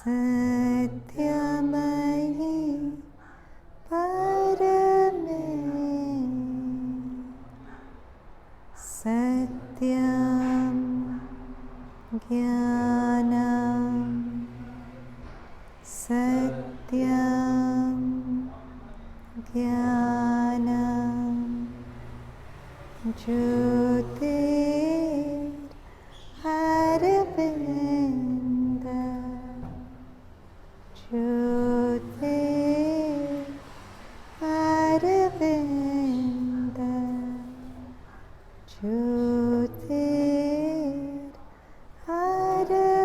Satyamayi Parame Satyam Jnanam Satyam Jnanam Jyotir Aravinda Jyotir Aravinda Jyotir Aravinda.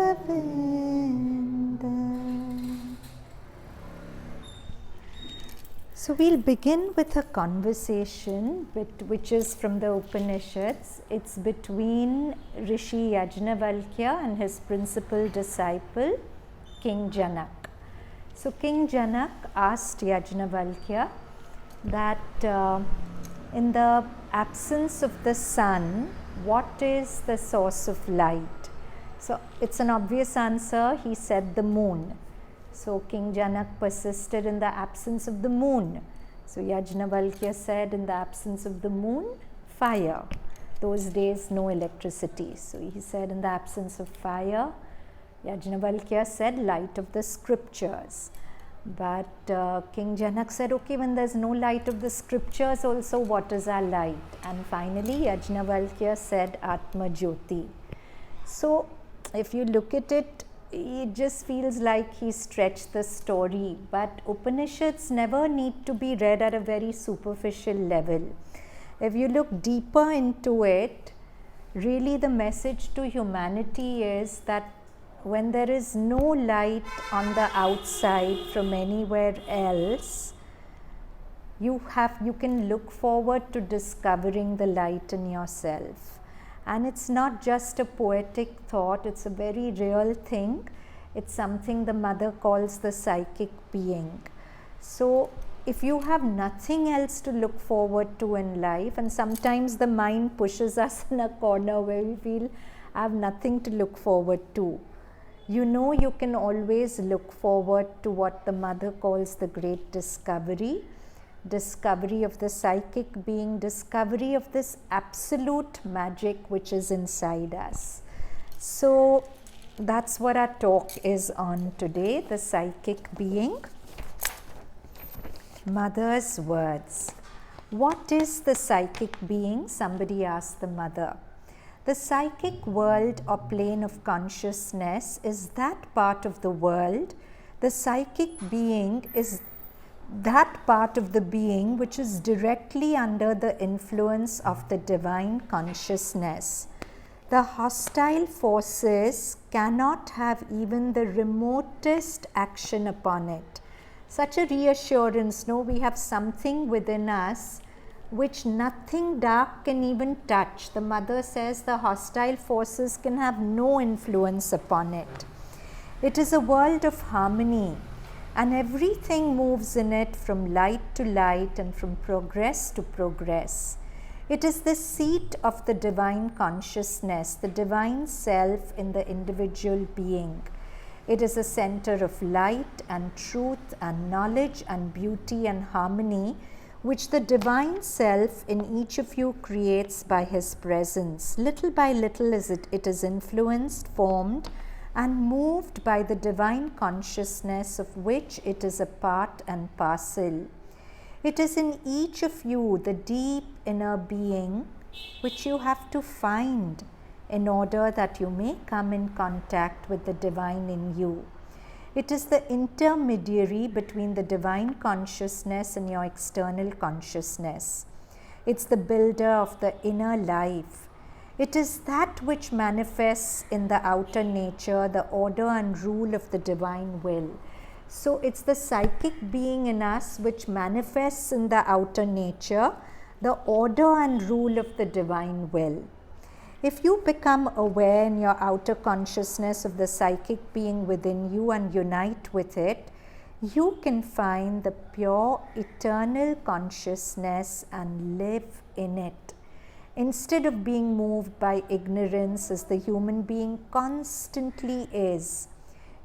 So we'll begin with a conversation which is from the Upanishads. It's between Rishi Yajnavalkya and his principal disciple, King Janak. So King Janak asked Yajnavalkya that in the absence of the sun, what is the source of light? So it's an obvious answer. He said the moon. So King Janak persisted in the absence of the moon. So Yajnavalkya said, in the absence of the moon, fire. Those days, no electricity. So he said, in the absence of fire, Yajnavalkya said, light of the scriptures. But King Janak said, okay, when there's no light of the scriptures also, what is our light? And finally, Yajnavalkya said, Atma Jyoti. So if you look at it, it just feels like he stretched the story, but Upanishads never need to be read at a very superficial level. If you look deeper into it, really the message to humanity is that when there is no light on the outside from anywhere else, you can look forward to discovering the light in yourself. And it's not just a poetic thought, it's a very real thing. It's something the mother calls the psychic being. So if you have nothing else to look forward to in life, and sometimes the mind pushes us in a corner where we feel I have nothing to look forward to. You know, you can always look forward to what the mother calls the great discovery. Discovery of the psychic being, discovery of this absolute magic which is inside us. So that's what our talk is on today, the psychic being. Mother's words. What is the psychic being? Somebody asked the mother. The psychic world or plane of consciousness is that part of the world. The psychic being is that part of the being which is directly under the influence of the divine consciousness. The hostile forces cannot have even the remotest action upon it. Such a reassurance, no, we have something within us which nothing dark can even touch. The mother says the hostile forces can have no influence upon it. It is a world of harmony, and everything moves in it from light to light and from progress to progress. It is the seat of the divine consciousness, the divine self in the individual being. It is a center of light and truth and knowledge and beauty and harmony, which the divine self in each of you creates by his presence. Little by little it is influenced, formed, and moved by the divine consciousness of which it is a part and parcel. It is in each of you the deep inner being which you have to find in order that you may come in contact with the divine in you. It is the intermediary between the divine consciousness and your external consciousness. It's the builder of the inner life. It is that which manifests in the outer nature, the order and rule of the divine will. So it's the psychic being in us which manifests in the outer nature, the order and rule of the divine will. If you become aware in your outer consciousness of the psychic being within you and unite with it, you can find the pure eternal consciousness and live in it. Instead of being moved by ignorance as the human being constantly is,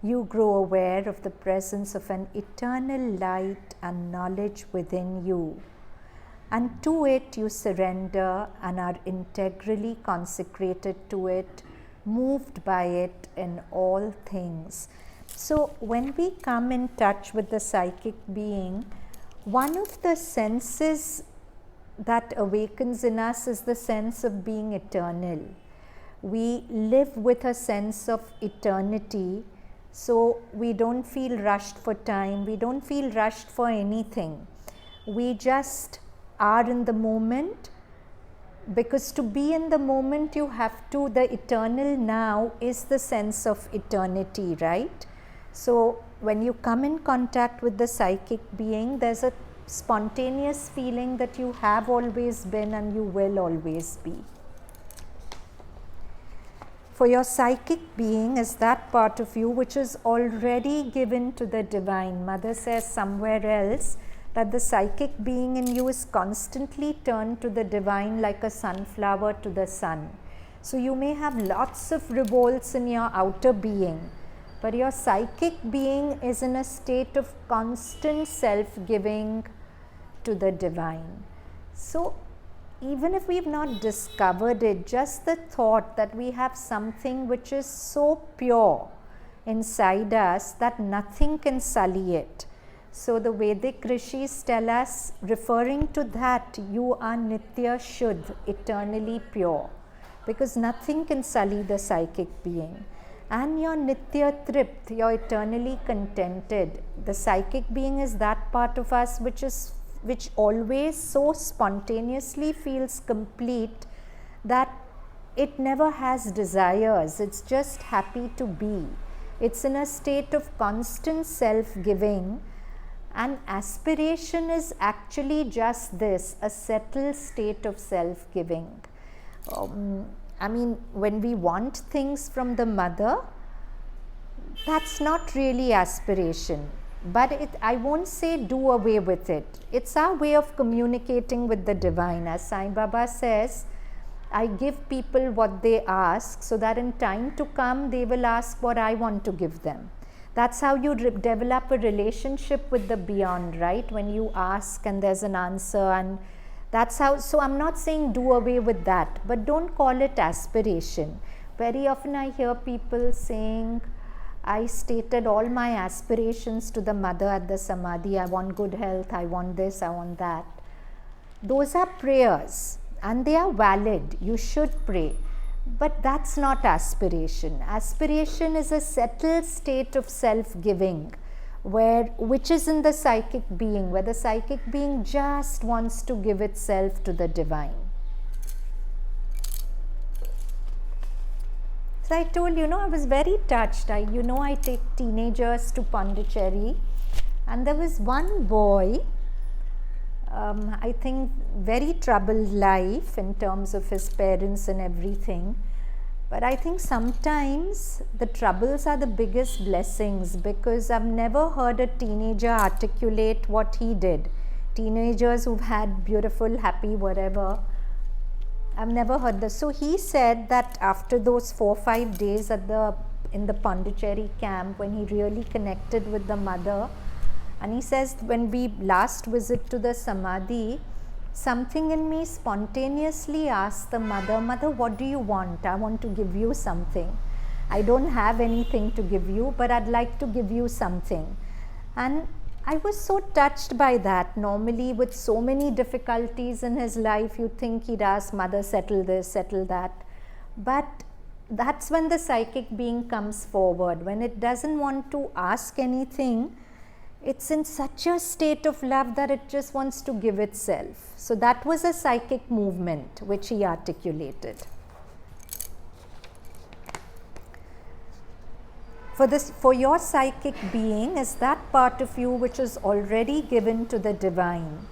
you grow aware of the presence of an eternal light and knowledge within you. And to it you surrender and are integrally consecrated to it, moved by it in all things. So when we come in touch with the psychic being, one of the senses that awakens in us is the sense of being eternal. We live with a sense of eternity, so we don't feel rushed for time, we don't feel rushed for anything. We just are in the moment, because to be in the moment you have to, the eternal now is the sense of eternity, right? So when you come in contact with the psychic being, there's a spontaneous feeling that you have always been and you will always be. For your psychic being is that part of you which is already given to the divine. Mother says somewhere else that the psychic being in you is constantly turned to the divine like a sunflower to the sun. So you may have lots of revolts in your outer being, but your psychic being is in a state of constant self-giving to the divine. So even if we've not discovered it, just the thought that we have something which is so pure inside us that nothing can sully it. So the Vedic rishis tell us, referring to that, you are Nitya Shuddh, eternally pure, because nothing can sully the psychic being. And you're Nitya Tript, you're eternally contented. The psychic being is that part of us which always so spontaneously feels complete that it never has desires, it's just happy to be. It's in a state of constant self-giving, and aspiration is actually just this, a settled state of self-giving. I mean, when we want things from the mother, that's not really aspiration. But I won't say do away with it. It's our way of communicating with the divine. As Sai Baba says, I give people what they ask so that in time to come they will ask what I want to give them. That's how you develop a relationship with the beyond, right? When you ask and there's an answer, and that's how. So I'm not saying do away with that, but don't call it aspiration. Very often I hear people saying, I stated all my aspirations to the mother at the Samadhi. I want good health, I want this, I want that. Those are prayers and they are valid. You should pray. But that's not aspiration. Aspiration is a settled state of self-giving, which is in the psychic being, where the psychic being just wants to give itself to the divine. So I told you, I was very touched. I take teenagers to Pondicherry, and there was one boy, I think very troubled life in terms of his parents and everything. But I think sometimes the troubles are the biggest blessings, because I've never heard a teenager articulate what he did. Teenagers who've had beautiful, happy, whatever, I've never heard this. So he said that after those 4 or 5 days in the Pondicherry camp, when he really connected with the mother, and he says, when we last visit to the Samadhi, something in me spontaneously asked the mother, Mother, what do you want? I want to give you something. I don't have anything to give you, but I'd like to give you something. And I was so touched by that. Normally, with so many difficulties in his life, you'd think he'd ask, Mother, settle this, settle that. But that's when the psychic being comes forward. When it doesn't want to ask anything, it's in such a state of love that it just wants to give itself. So that was a psychic movement which he articulated. For your psychic being is that part of you which is already given to the divine.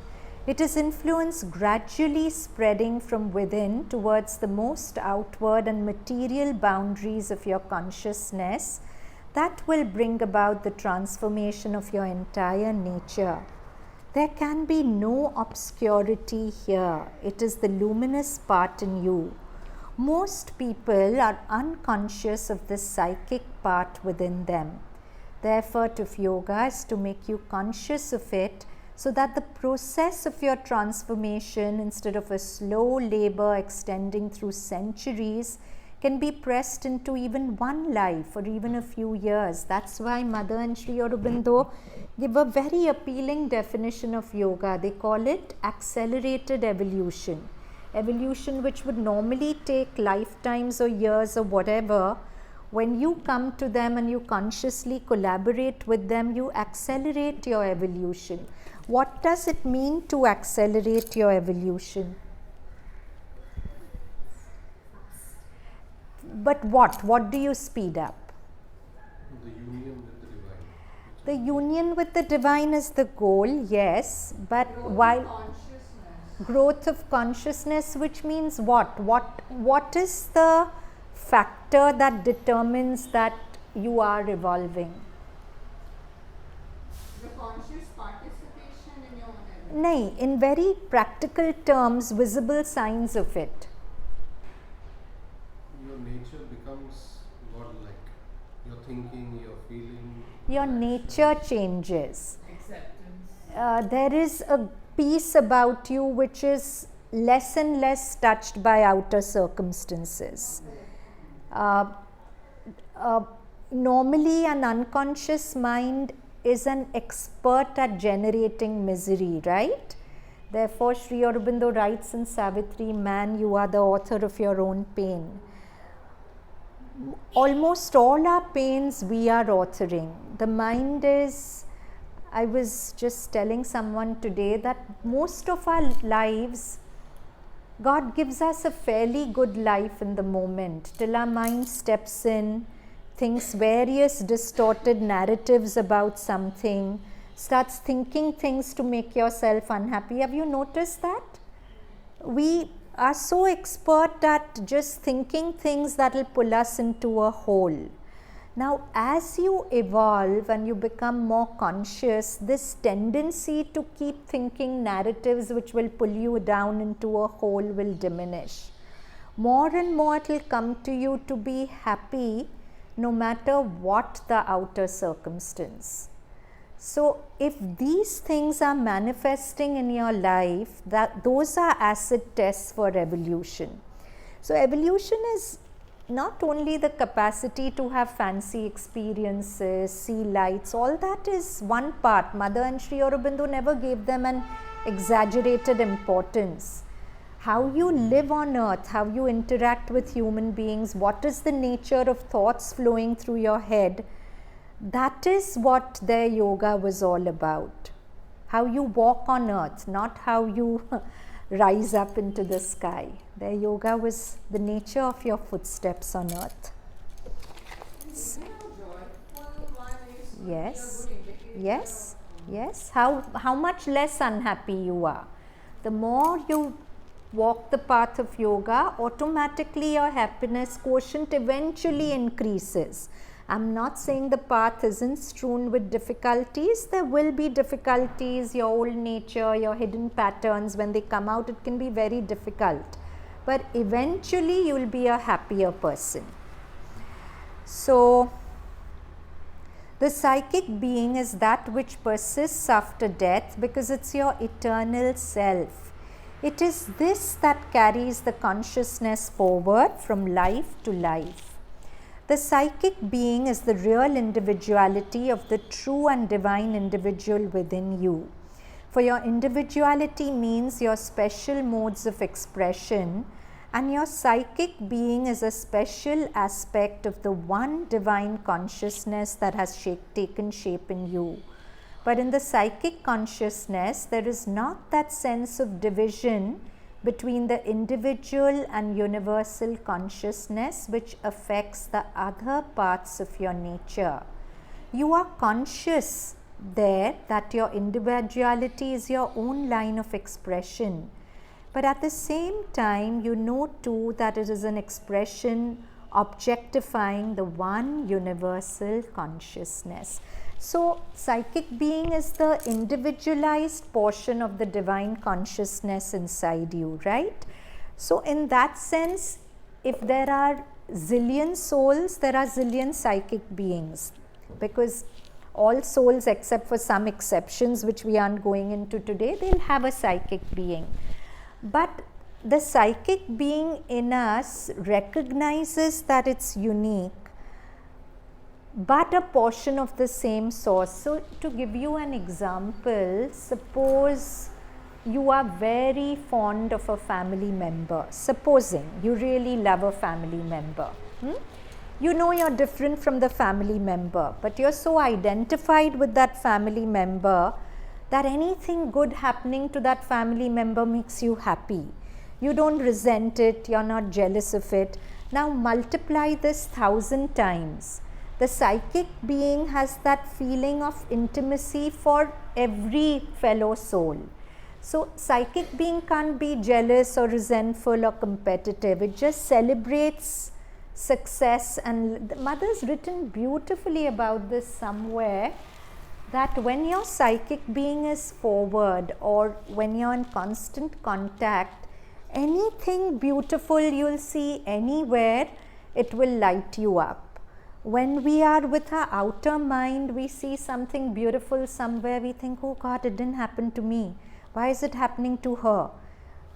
It is influence gradually spreading from within towards the most outward and material boundaries of your consciousness that will bring about the transformation of your entire nature. There can be no obscurity here. It is the luminous part in you. Most people are unconscious of the psychic part within them. The effort of yoga is to make you conscious of it, so that the process of your transformation, instead of a slow labor extending through centuries, can be pressed into even one life or even a few years. That's why Mother and Sri Aurobindo give a very appealing definition of yoga. They call it accelerated evolution. Evolution which would normally take lifetimes or years or whatever. When you come to them and you consciously collaborate with them, you accelerate your evolution. What does it mean to accelerate your evolution? But what? What do you speed up? The union with the divine. The union with the divine is the goal, yes, but growth of consciousness, which means what? What is the factor that determines that you are evolving? The conscious participation in your own evolution. No, in very practical terms, visible signs of it. Your nature becomes godlike. Your thinking, your feeling. Your nature changes. There is a piece about you which is less and less touched by outer circumstances. Normally, an unconscious mind is an expert at generating misery, right? Therefore, Sri Aurobindo writes in Savitri, man, you are the author of your own pain. Almost all our pains we are authoring. The mind is, I was just telling someone today that most of our lives, God gives us a fairly good life in the moment till our mind steps in, thinks various distorted narratives about something, starts thinking things to make yourself unhappy. Have you noticed that? We are so expert at just thinking things that will pull us into a hole. Now, as you evolve and you become more conscious, this tendency to keep thinking narratives which will pull you down into a hole will diminish. More and more it will come to you to be happy no matter what the outer circumstance. So, if these things are manifesting in your life, those are acid tests for evolution. So, evolution is not only the capacity to have fancy experiences, see lights, all that is one part. Mother and Sri Aurobindo never gave them an exaggerated importance. How you live on earth, how you interact with human beings, what is the nature of thoughts flowing through your head, that is what their yoga was all about. How you walk on earth, not how you rise up into the sky. Their yoga was the nature of your footsteps on earth. Yes, yes, yes. How much less unhappy you are. The more you walk the path of yoga, automatically your happiness quotient eventually increases. I'm not saying the path isn't strewn with difficulties. There will be difficulties, your old nature, your hidden patterns, when they come out, it can be very difficult. But eventually you will be a happier person. So, the psychic being is that which persists after death because it's your eternal self. It is this that carries the consciousness forward from life to life. The psychic being is the real individuality of the true and divine individual within you. For your individuality means your special modes of expression, and your psychic being is a special aspect of the one divine consciousness that has taken shape in you. But in the psychic consciousness, there is not that sense of division between the individual and universal consciousness which affects the other parts of your nature. You are conscious there that your individuality is your own line of expression, but at the same time you know too that it is an expression objectifying the one universal consciousness. So, psychic being is the individualized portion of the divine consciousness inside you, right? So, in that sense, if there are zillion souls, there are zillion psychic beings, because all souls, except for some exceptions which we aren't going into today, they'll have a psychic being. But the psychic being in us recognizes that it's unique, but a portion of the same source. So to give you an example, suppose you are very fond of a family member. Supposing you really love a family member. You know you're different from the family member, but you're so identified with that family member that anything good happening to that family member makes you happy. You don't resent it, you're not jealous of it. Now multiply this 1,000 times. The psychic being has that feeling of intimacy for every fellow soul. So psychic being can't be jealous or resentful or competitive. It just celebrates success. And the mother's written beautifully about this somewhere, that when your psychic being is forward, or when you're in constant contact, anything beautiful you'll see anywhere, it will light you up. When we are with our outer mind, we see something beautiful somewhere, we think, oh God, it didn't happen to me. Why is it happening to her?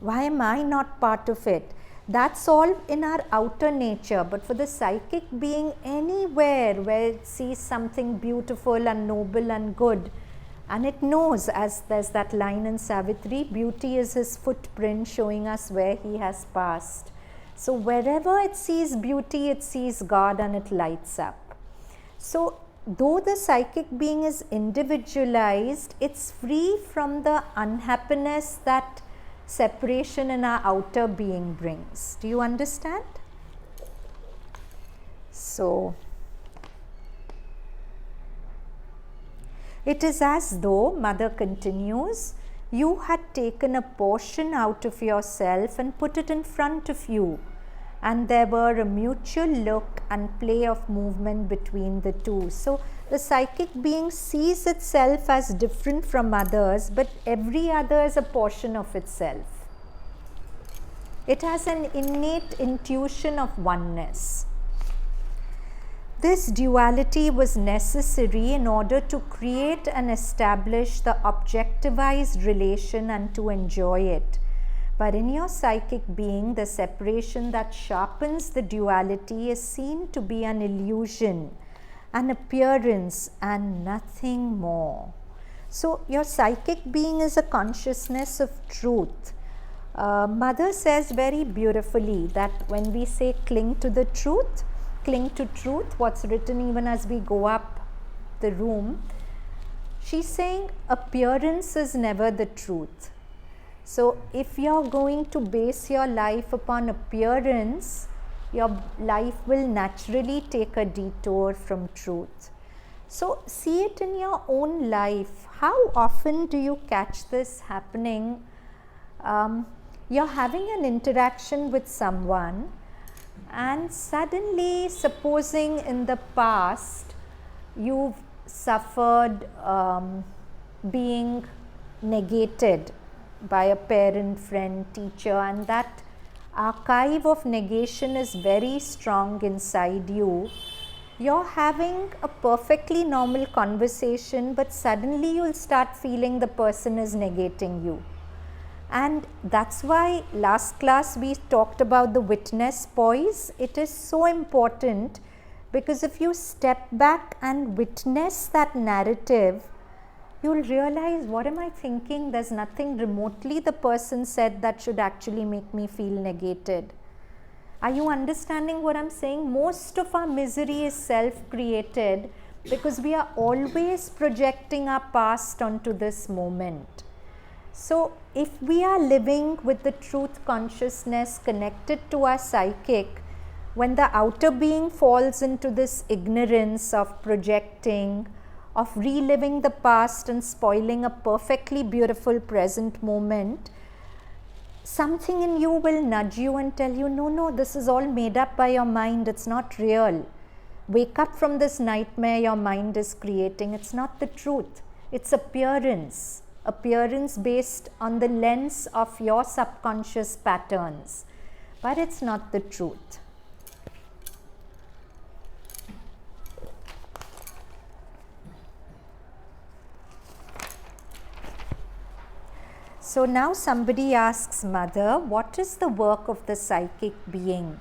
Why am I not part of it? That's all in our outer nature. But for the psychic being, anywhere where it sees something beautiful and noble and good, and it knows, as there's that line in Savitri, beauty is his footprint showing us where he has passed. So wherever it sees beauty, it sees God and it lights up. So though the psychic being is individualized, it's free from the unhappiness that separation in our outer being brings. Do you understand? So it is as though, mother continues, you had taken a portion out of yourself and put it in front of you, and there were a mutual look and play of movement between the two. So the psychic being sees itself as different from others, but every other is a portion of itself. It has an innate intuition of oneness. This duality was necessary in order to create and establish the objectivized relation and to enjoy it. But in your psychic being, the separation that sharpens the duality is seen to be an illusion, an appearance, and nothing more. So your psychic being is a consciousness of truth. Mother says very beautifully that when we say cling to the truth, cling to truth, what's written even as we go up the room, she's saying appearance is never the truth. So if you're going to base your life upon appearance, your life will naturally take a detour from truth. So see it in your own life. How often do you catch this happening? You're having an interaction with someone, and suddenly, supposing in the past you've suffered being negated by a parent, friend, teacher, and that archive of negation is very strong inside you. You're having a perfectly normal conversation, but suddenly you'll start feeling the person is negating you. And that's why last class we talked about the witness poise. It is so important, because if you step back and witness that narrative, you'll realize, what am I thinking? There's nothing remotely the person said that should actually make me feel negated. Are you understanding what I'm saying? Most of our misery is self-created because we are always projecting our past onto this moment. So if we are living with the truth consciousness connected to our psychic, when the outer being falls into this ignorance of projecting, of reliving the past and spoiling a perfectly beautiful present moment, something in you will nudge you and tell you, no, this is all made up by your mind, it's not real. Wake up from this nightmare your mind is creating. It's not the truth, it's appearance based on the lens of your subconscious patterns, but it's not the truth. So now somebody asks mother, what is the work of the psychic being?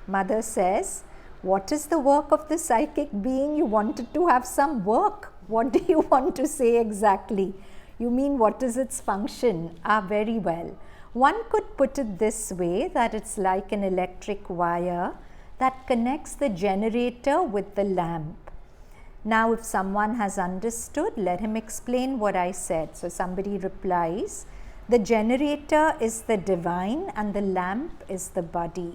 Mother says, what is the work of the psychic being? You wanted to have some work. What do you want to say exactly? You mean what is its function? Very well. One could put it this way, that it's like an electric wire that connects the generator with the lamp. Now if someone has understood, let him explain what I said. So somebody replies, the generator is the divine and the lamp is the body.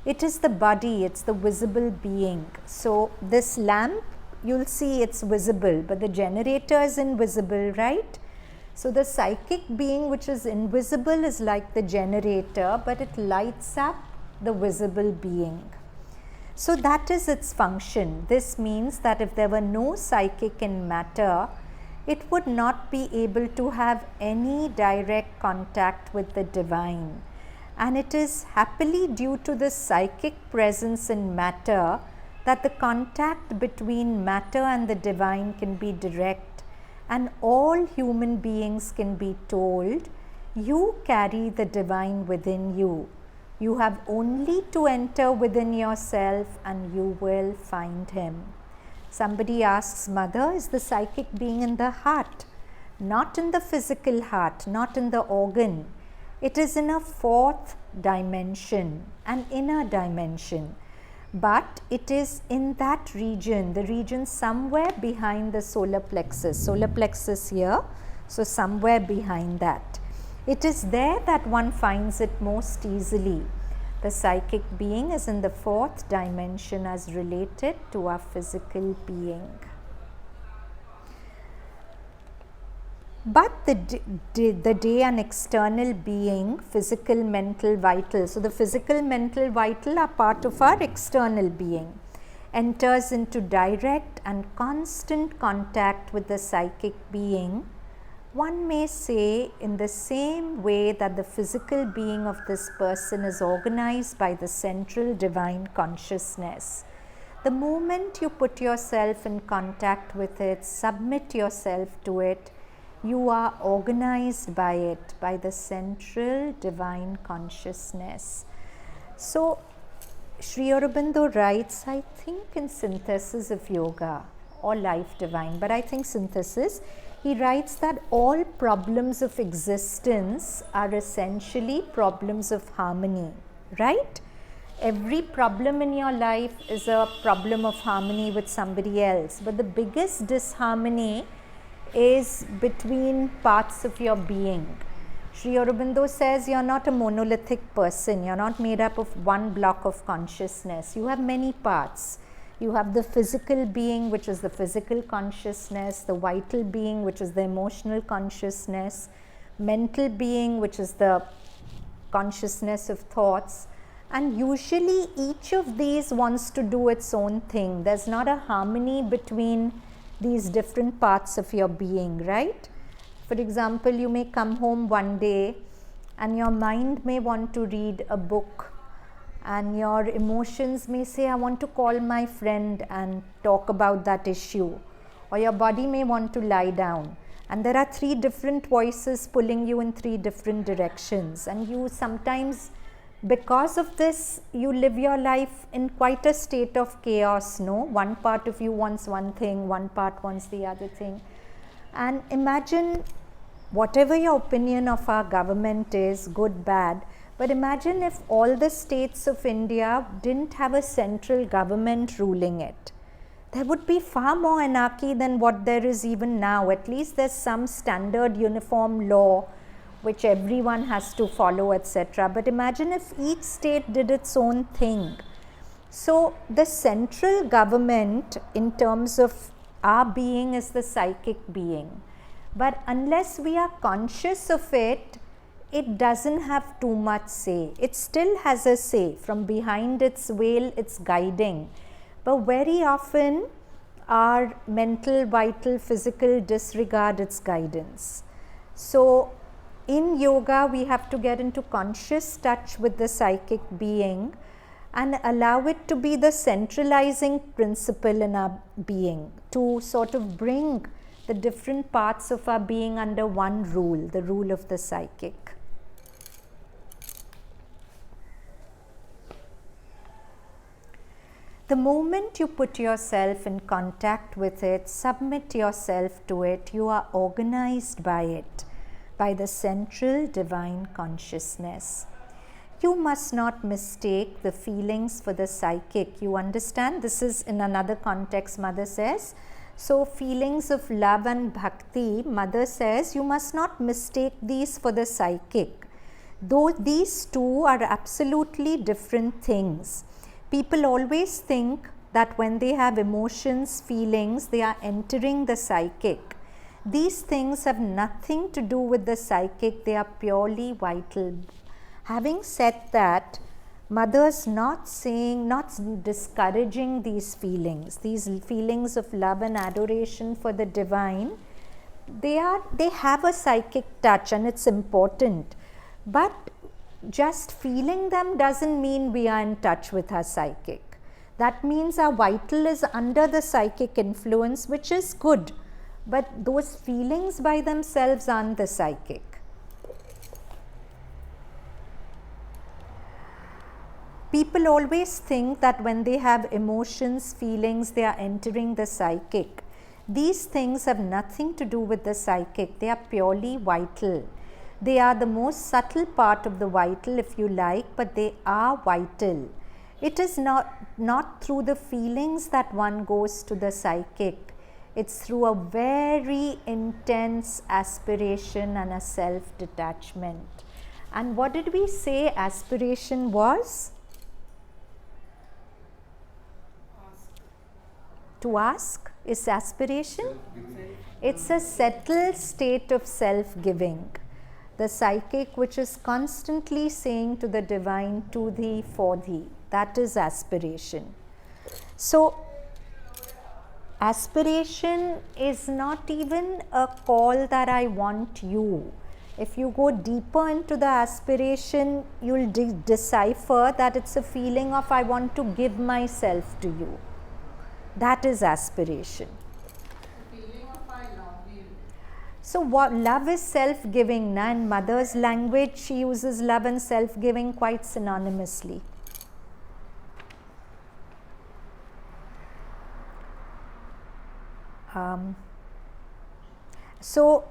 It is the body, it's the visible being. So this lamp, you'll see it's visible, but the generator is invisible, right? So the psychic being which is invisible is like the generator, but it lights up the visible being. So that is its function. This means that if there were no psychic in matter, it would not be able to have any direct contact with the divine. And it is happily due to the psychic presence in matter that the contact between matter and the divine can be direct, and all human beings can be told, you carry the divine within you. You have only to enter within yourself and you will find him. Somebody asks, mother, is the psychic being in the heart? Not in the physical heart, not in the organ. It is in a fourth dimension, an inner dimension. But it is in that region, the region somewhere behind the solar plexus here, so somewhere behind that. It is there that one finds it most easily. The psychic being is in the fourth dimension as related to our physical being. But the day an external being, physical, mental, vital, so the physical, mental, vital are part of our external being, enters into direct and constant contact with the psychic being, one may say in the same way that the physical being of this person is organized by the central divine consciousness. The moment you put yourself in contact with it, submit yourself to it, you are organized by it, by the central divine consciousness. So, Sri Aurobindo writes, I think in Synthesis of Yoga or Life Divine, but I think Synthesis, he writes that all problems of existence are essentially problems of harmony, right? Every problem in your life is a problem of harmony with somebody else, but the biggest disharmony is between parts of your being. Sri Aurobindo says you're not a monolithic person, you're not made up of one block of consciousness, you have many parts. You have the physical being, which is the physical consciousness, the vital being, which is the emotional consciousness, mental being, which is the consciousness of thoughts, and usually each of these wants to do its own thing. There's not a harmony between these different parts of your being, right? For example, you may come home one day and your mind may want to read a book, and your emotions may say, I want to call my friend and talk about that issue. Or your body may want to lie down. And there are three different voices pulling you in three different directions. And you sometimes, because of this, you live your life in quite a state of chaos, no? One part of you wants one thing, one part wants the other thing. And imagine, whatever your opinion of our government is, good, bad, but imagine if all the states of India didn't have a central government ruling it. There would be far more anarchy than what there is even now. At least there's some standard uniform law which everyone has to follow, etc. But imagine if each state did its own thing. So the central government in terms of our being is the psychic being. But unless we are conscious of it, it doesn't have too much say. It still has a say. From behind its veil, it's guiding. But very often, our mental, vital, physical disregard its guidance. So, in yoga, we have to get into conscious touch with the psychic being and allow it to be the centralizing principle in our being, to sort of bring the different parts of our being under one rule, the rule of the psychic. The moment you put yourself in contact with it, submit yourself to it, you are organized by it, by the central divine consciousness. You must not mistake the feelings for the psychic. You understand? This is in another context, Mother says. So, feelings of love and bhakti, Mother says, you must not mistake these for the psychic. Though these two are absolutely different things. People always think that when they have emotions, feelings, they are entering the psychic. These things have nothing to do with the psychic, they are purely vital. Having said that, Mother's not discouraging these feelings of love and adoration for the divine. They have a psychic touch and it's important. But just feeling them doesn't mean we are in touch with our psychic. That means our vital is under the psychic influence, which is good. But those feelings by themselves aren't the psychic. People always think that when they have emotions, feelings, they are entering the psychic. These things have nothing to do with the psychic. They are purely vital. They are the most subtle part of the vital, if you like, but they are vital. It is not through the feelings that one goes to the psychic. It's through a very intense aspiration and a self-detachment. And what did we say aspiration was? To ask is aspiration? It's a settled state of self-giving. The psychic which is constantly saying to the divine, to thee, for thee. That is aspiration. So, aspiration is not even a call that I want you. If you go deeper into the aspiration, you'll decipher that it's a feeling of I want to give myself to you. That is aspiration. So what love is self-giving. In Mother's language, she uses love and self-giving quite synonymously. So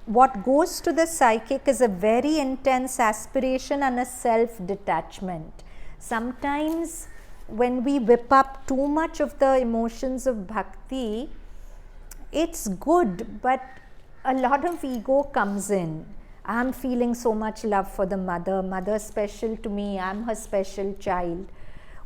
what goes to the psychic is a very intense aspiration and a self-detachment. Sometimes when we whip up too much of the emotions of bhakti, it's good, but a lot of ego comes in. I'm feeling so much love for the mother, mother's special to me, I'm her special child,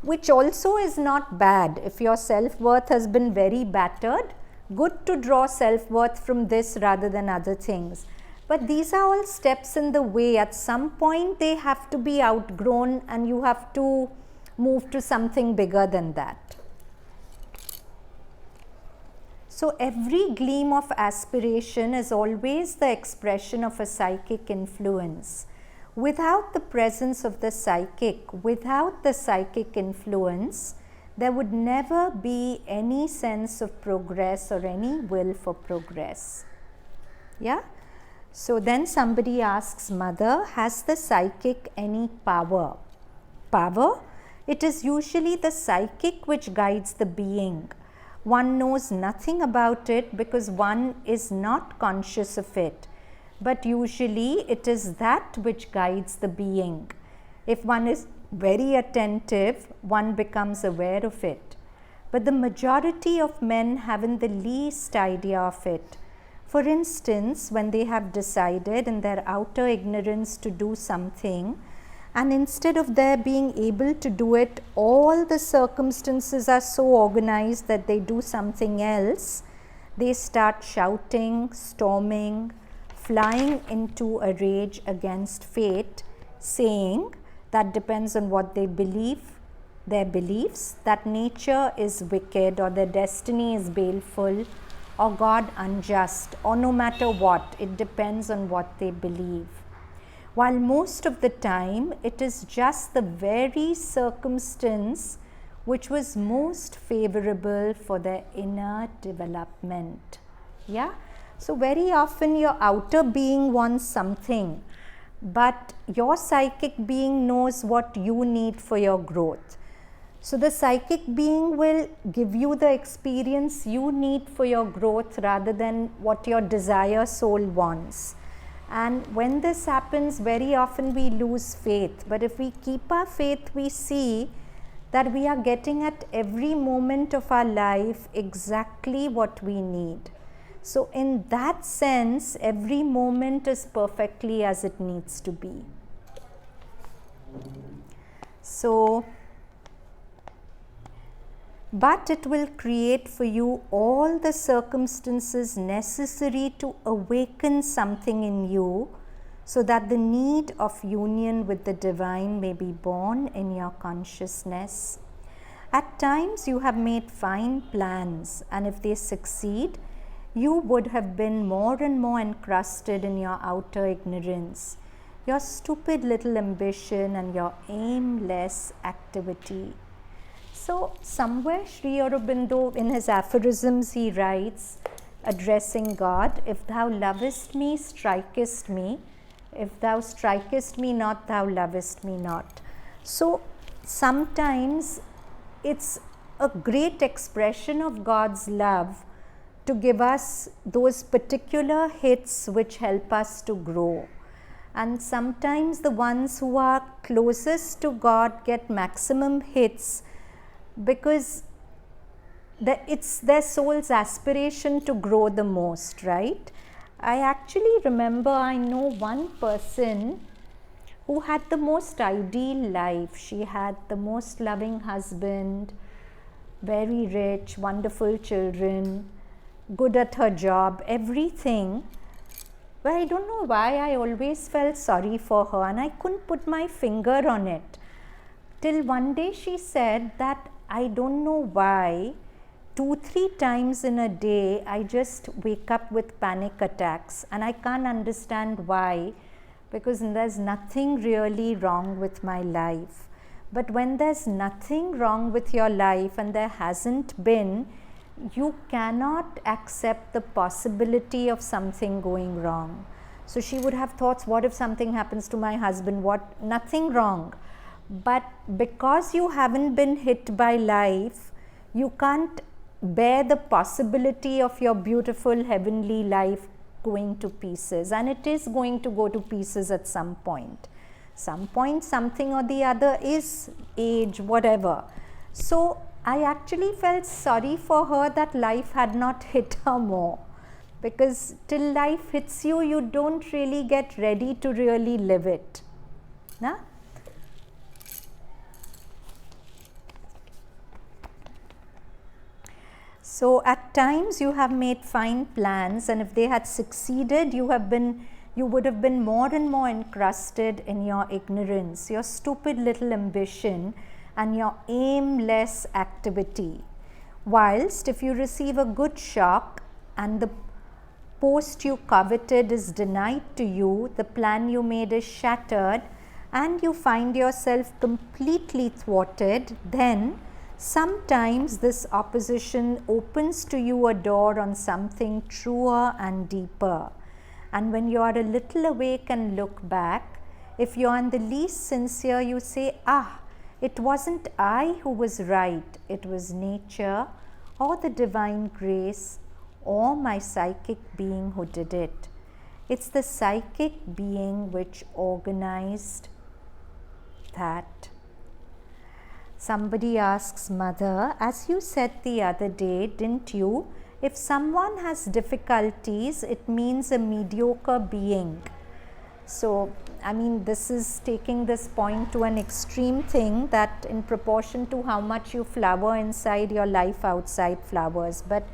which also is not bad. If your self-worth has been very battered, good to draw self-worth from this rather than other things. But these are all steps in the way. At some point they have to be outgrown and you have to move to something bigger than that. So every gleam of aspiration is always the expression of a psychic influence. Without the presence of the psychic, without the psychic influence, there would never be any sense of progress or any will for progress. Yeah? So then somebody asks, Mother, has the psychic any power? Power? It is usually the psychic which guides the being. One knows nothing about it because one is not conscious of it. But usually it is that which guides the being. If one is very attentive, one becomes aware of it. But the majority of men haven't the least idea of it. For instance, when they have decided in their outer ignorance to do something, and instead of their being able to do it, all the circumstances are so organized that they do something else, they start shouting, storming, flying into a rage against fate, saying that depends on what they believe, their beliefs, that nature is wicked or their destiny is baleful or God unjust, or no matter what, it depends on what they believe. While most of the time it is just the very circumstance which was most favorable for their inner development. Yeah? So very often your outer being wants something, but your psychic being knows what you need for your growth. So the psychic being will give you the experience you need for your growth rather than what your desire soul wants. And when this happens, very often we lose faith. But if we keep our faith, we see that we are getting at every moment of our life exactly what we need. So in that sense, every moment is perfectly as it needs to be. So, but it will create for you all the circumstances necessary to awaken something in you so that the need of union with the divine may be born in your consciousness. At times you have made fine plans, and if they succeed, you would have been more and more encrusted in your outer ignorance, your stupid little ambition and your aimless activity. So somewhere Sri Aurobindo in his aphorisms he writes, addressing God, if thou lovest me, strikest me. If thou strikest me not, thou lovest me not. So sometimes it's a great expression of God's love to give us those particular hits which help us to grow. And sometimes the ones who are closest to God get maximum hits because it's their soul's aspiration to grow the most, right? I actually remember, I know one person who had the most ideal life. She had the most loving husband, very rich, wonderful children, good at her job, everything. But I don't know why I always felt sorry for her and I couldn't put my finger on it. Till one day she said that I don't know why 2-3 times in a day I just wake up with panic attacks and I can't understand why, because there's nothing really wrong with my life. But when there's nothing wrong with your life and there hasn't been, you cannot accept the possibility of something going wrong. So she would have thoughts, what if something happens to my husband? What? Nothing wrong. But because you haven't been hit by life, you can't bear the possibility of your beautiful heavenly life going to pieces, and it is going to go to pieces at some point. Some point, something or the other is age, whatever. So I actually felt sorry for her that life had not hit her more, because till life hits you, you don't really get ready to really live it. Nah? So at times you have made fine plans, and if they had succeeded, you would have been more and more encrusted in your ignorance, your stupid little ambition and your aimless activity. Whilst if you receive a good shock and the post you coveted is denied to you, the plan you made is shattered, and you find yourself completely thwarted, then sometimes this opposition opens to you a door on something truer and deeper. And when you are a little awake and look back, if you are in the least sincere, you say, it wasn't I who was right, it was nature or the divine grace or my psychic being who did it. It's the psychic being which organized that. Somebody asks, Mother, as you said the other day, didn't you? If someone has difficulties, it means a mediocre being. So, I mean, this is taking this point to an extreme thing, that in proportion to how much you flower inside, your life outside flowers. But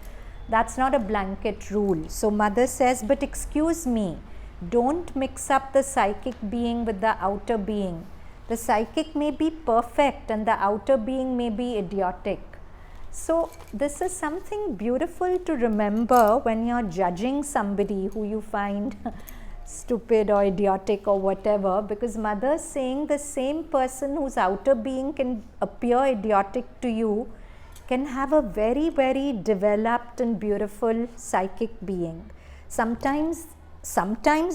that's not a blanket rule. So Mother says, but excuse me, don't mix up the psychic being with the outer being. The psychic may be perfect and the outer being may be idiotic. So this is something beautiful to remember when you're judging somebody who you find stupid or idiotic or whatever, because mother is saying the same person whose outer being can appear idiotic to you can have a very, very developed and beautiful psychic being. Sometimes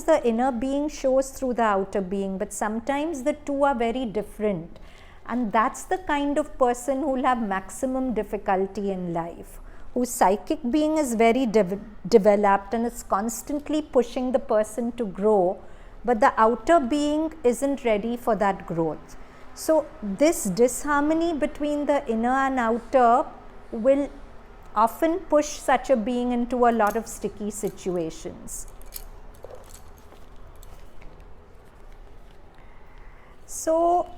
the inner being shows through the outer being, but sometimes the two are very different. And that's the kind of person who will have maximum difficulty in life, whose psychic being is very developed and it's constantly pushing the person to grow, but the outer being isn't ready for that growth. So this disharmony between the inner and outer will often push such a being into a lot of sticky situations. So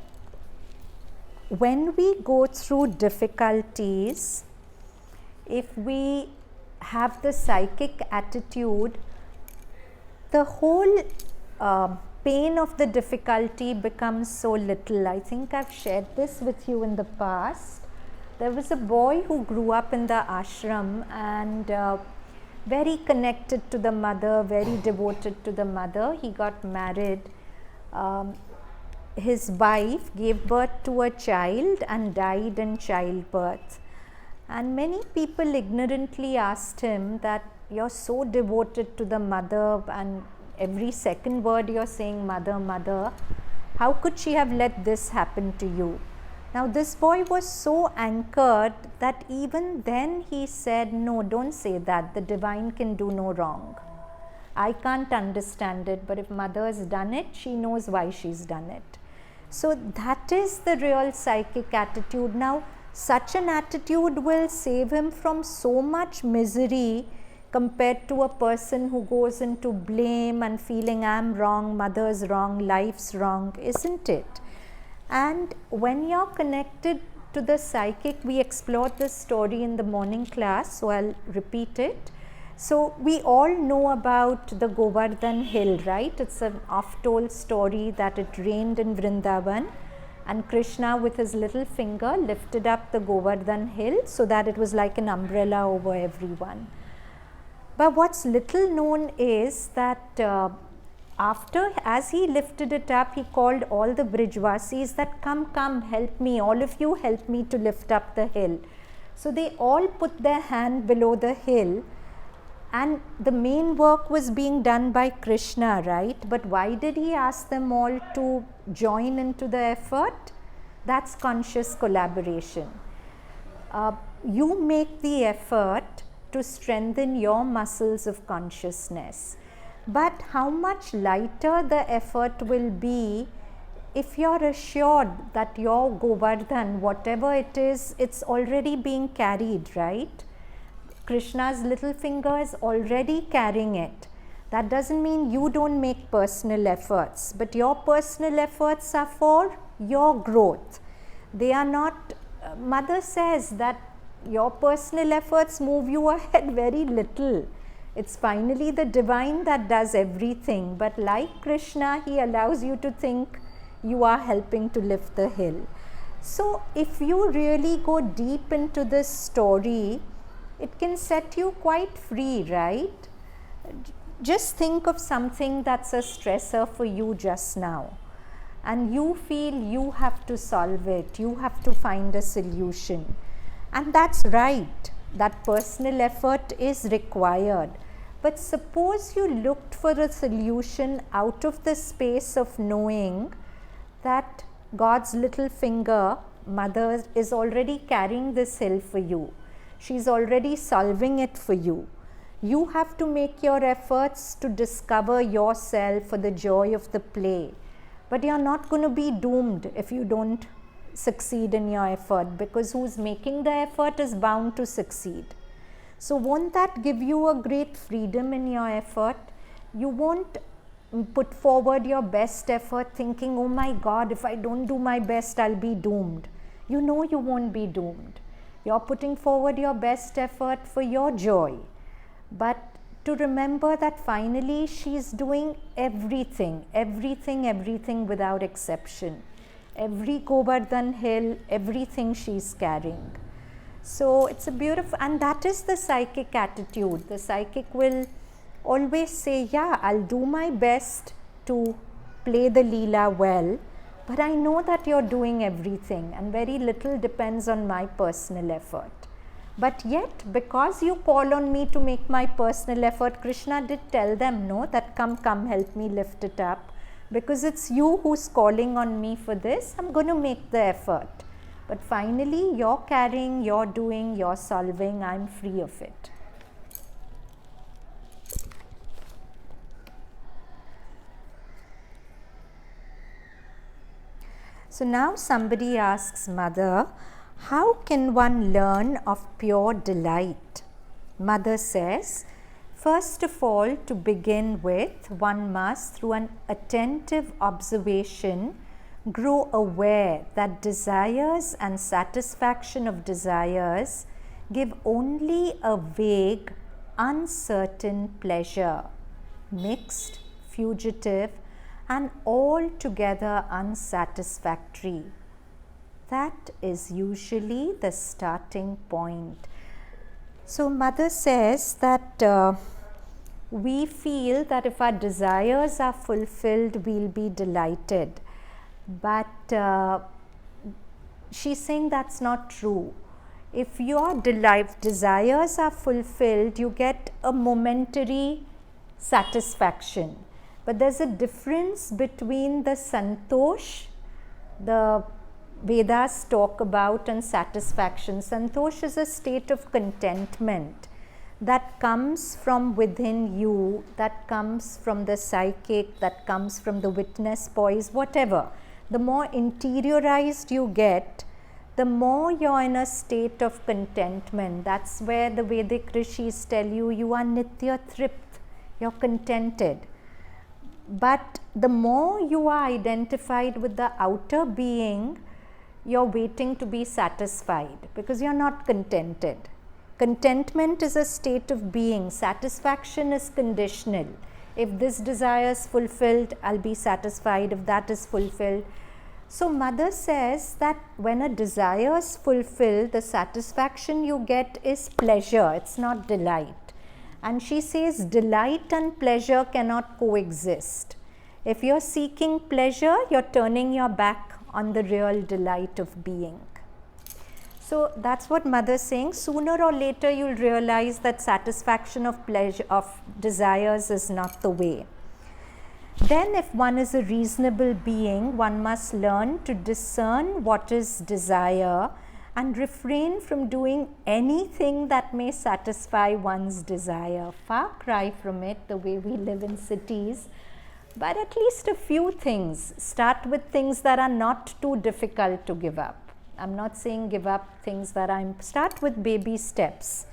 when we go through difficulties, if we have the psychic attitude, the whole pain of the difficulty becomes so little. I think I've shared this with you in the past. There was a boy who grew up in the ashram and very connected to the mother, very devoted to the mother. He got married. His wife gave birth to a child and died in childbirth. And many people ignorantly asked him that you're so devoted to the mother and every second word you're saying mother, mother, how could she have let this happen to you? Now this boy was so anchored that even then he said, no, don't say that, the divine can do no wrong. I can't understand it, but if mother has done it, she knows why she's done it. So that is the real psychic attitude. Now such an attitude will save him from so much misery compared to a person who goes into blame and feeling I'm wrong, mother's wrong, life's wrong, isn't it? And when you're connected to the psychic, we explored this story in the morning class, so I'll repeat it. So we all know about the Govardhan hill, right? It's an oft-told story that it rained in Vrindavan and Krishna with his little finger lifted up the Govardhan hill so that it was like an umbrella over everyone. But what's little known is that as he lifted it up, he called all the Brijvasis that come, help me, all of you help me to lift up the hill. So they all put their hand below the hill and the main work was being done by Krishna, right? But why did he ask them all to join into the effort? That's conscious collaboration. You make the effort to strengthen your muscles of consciousness. But how much lighter the effort will be if you're assured that your Govardhan, whatever it is, it's already being carried, right? Krishna's little finger is already carrying it. That doesn't mean you don't make personal efforts, but your personal efforts are for your growth. They are not, Mother says that your personal efforts move you ahead very little. It's finally the divine that does everything, but like Krishna, he allows you to think you are helping to lift the hill. So if you really go deep into this story, it can set you quite free, right? Just think of something that's a stressor for you just now, and you feel you have to solve it, you have to find a solution. And that's right, that personal effort is required. But suppose you looked for a solution out of the space of knowing that God's little finger, Mother, is already carrying this hill for you. She's already solving it for you. You have to make your efforts to discover yourself for the joy of the play. But you're not going to be doomed if you don't succeed in your effort, because who's making the effort is bound to succeed. So won't that give you a great freedom in your effort? You won't put forward your best effort thinking, oh my God, if I don't do my best, I'll be doomed. You know you won't be doomed. You're putting forward your best effort for your joy. But to remember that finally she's doing everything without exception. Every Govardhan hill, everything she's carrying. So it's a beautiful, and that is the psychic attitude. The psychic will always say, yeah, I'll do my best to play the Leela well, but I know that you're doing everything and very little depends on my personal effort. But yet, because you call on me to make my personal effort, Krishna did tell them, no, that come, help me lift it up. Because it's you who's calling on me for this, I'm going to make the effort. But finally, you're carrying, you're doing, you're solving, I'm free of it. So now somebody asks Mother, how can one learn of pure delight? Mother says, first of all, to begin with, one must, through an attentive observation, grow aware that desires and satisfaction of desires give only a vague, uncertain pleasure, mixed, fugitive, and altogether unsatisfactory. That is usually the starting point. So Mother says that we feel that if our desires are fulfilled, we'll be delighted. But she's saying that's not true. If your desires are fulfilled, you get a momentary satisfaction. But there's a difference between the santosh, the Vedas talk about, and satisfaction. Santosh is a state of contentment that comes from within you, that comes from the psychic, that comes from the witness poise, whatever. The more interiorized you get, the more you're in a state of contentment. That's where the Vedic rishis tell you, you are nitya tript, you're contented. But the more you are identified with the outer being, you're waiting to be satisfied because you're not contented. Contentment is a state of being. Satisfaction is conditional. If this desire is fulfilled, I'll be satisfied. If that is fulfilled. So Mother says that when a desire is fulfilled, the satisfaction you get is pleasure. It's not delight. And she says delight and pleasure cannot coexist. If you're seeking pleasure, you're turning your back on the real delight of being. So that's what Mother is saying. Sooner or later, you'll realize that satisfaction of pleasure, of desires, is not the way. Then, if one is a reasonable being, one must learn to discern what is desire and refrain from doing anything that may satisfy one's desire. Far cry from it, the way we live in cities. But at least a few things. Start with things that are not too difficult to give up. I'm not saying give up things that start with baby steps.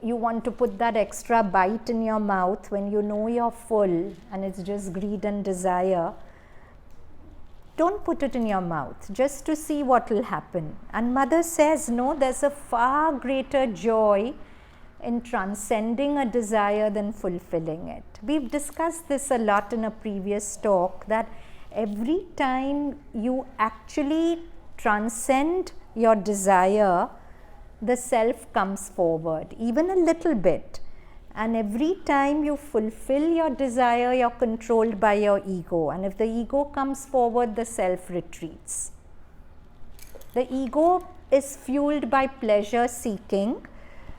You want to put that extra bite in your mouth when you know you're full and it's just greed and desire. Don't put it in your mouth just to see what will happen. And Mother says, no, there's a far greater joy in transcending a desire than fulfilling it. We've discussed this a lot in a previous talk, that every time you actually transcend your desire, the self comes forward, even a little bit. And every time you fulfill your desire, you're controlled by your ego. And if the ego comes forward, the self retreats. The ego is fueled by pleasure seeking.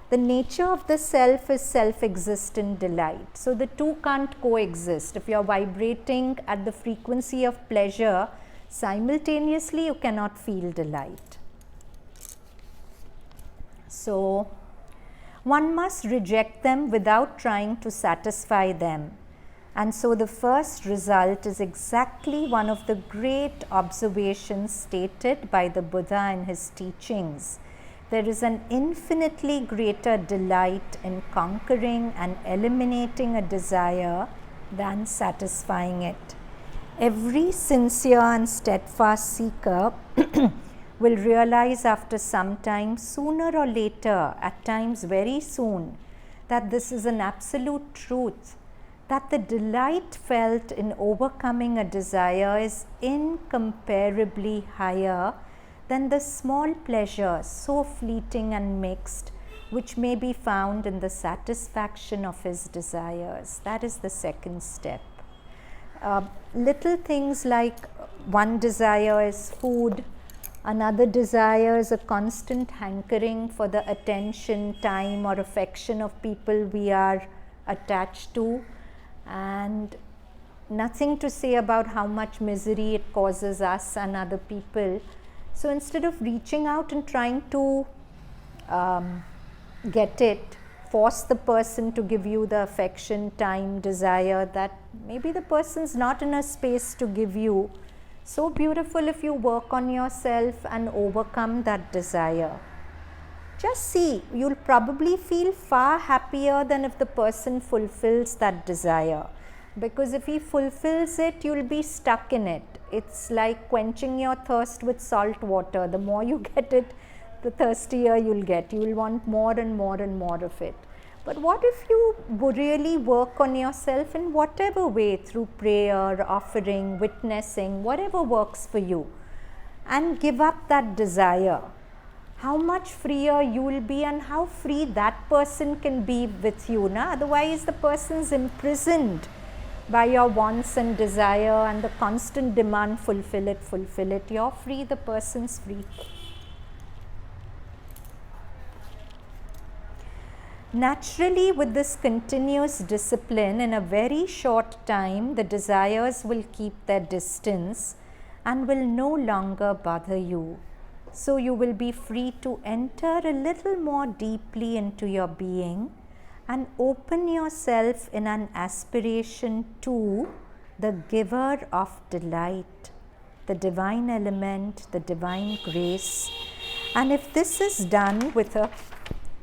The nature of the self is self-existent delight. So the two can't coexist. If you're vibrating at the frequency of pleasure, simultaneously you cannot feel delight. So one must reject them without trying to satisfy them. And so the first result is exactly one of the great observations stated by the Buddha in his teachings. There is an infinitely greater delight in conquering and eliminating a desire than satisfying it. Every sincere and steadfast seeker will realize after some time, sooner or later, at times very soon, that this is an absolute truth, that the delight felt in overcoming a desire is incomparably higher than the small pleasures, so fleeting and mixed, which may be found in the satisfaction of his desires. That is the second step. Little things like one desire is food, another desire is a constant hankering for the attention, time, or affection of people we are attached to, and nothing to say about how much misery it causes us and other people. So instead of reaching out and trying to get it, force the person to give you the affection, time, desire that maybe the person's not in a space to give you. So beautiful if you work on yourself and overcome that desire. Just see, you'll probably feel far happier than if the person fulfills that desire. Because if he fulfills it, you'll be stuck in it. It's like quenching your thirst with salt water. The more you get it, the thirstier you'll get. You'll want more and more and more of it. But what if you really work on yourself in whatever way, through prayer, offering, witnessing, whatever works for you, and give up that desire? How much freer you will be, and how free that person can be with you. Na? Otherwise, the person's imprisoned by your wants and desire and the constant demand, fulfill it, fulfill it. You're free, the person's free. Naturally, with this continuous discipline, in a very short time, the desires will keep their distance and will no longer bother you. So you will be free to enter a little more deeply into your being and open yourself in an aspiration to the giver of delight, the divine element, the divine grace. And if this is done with a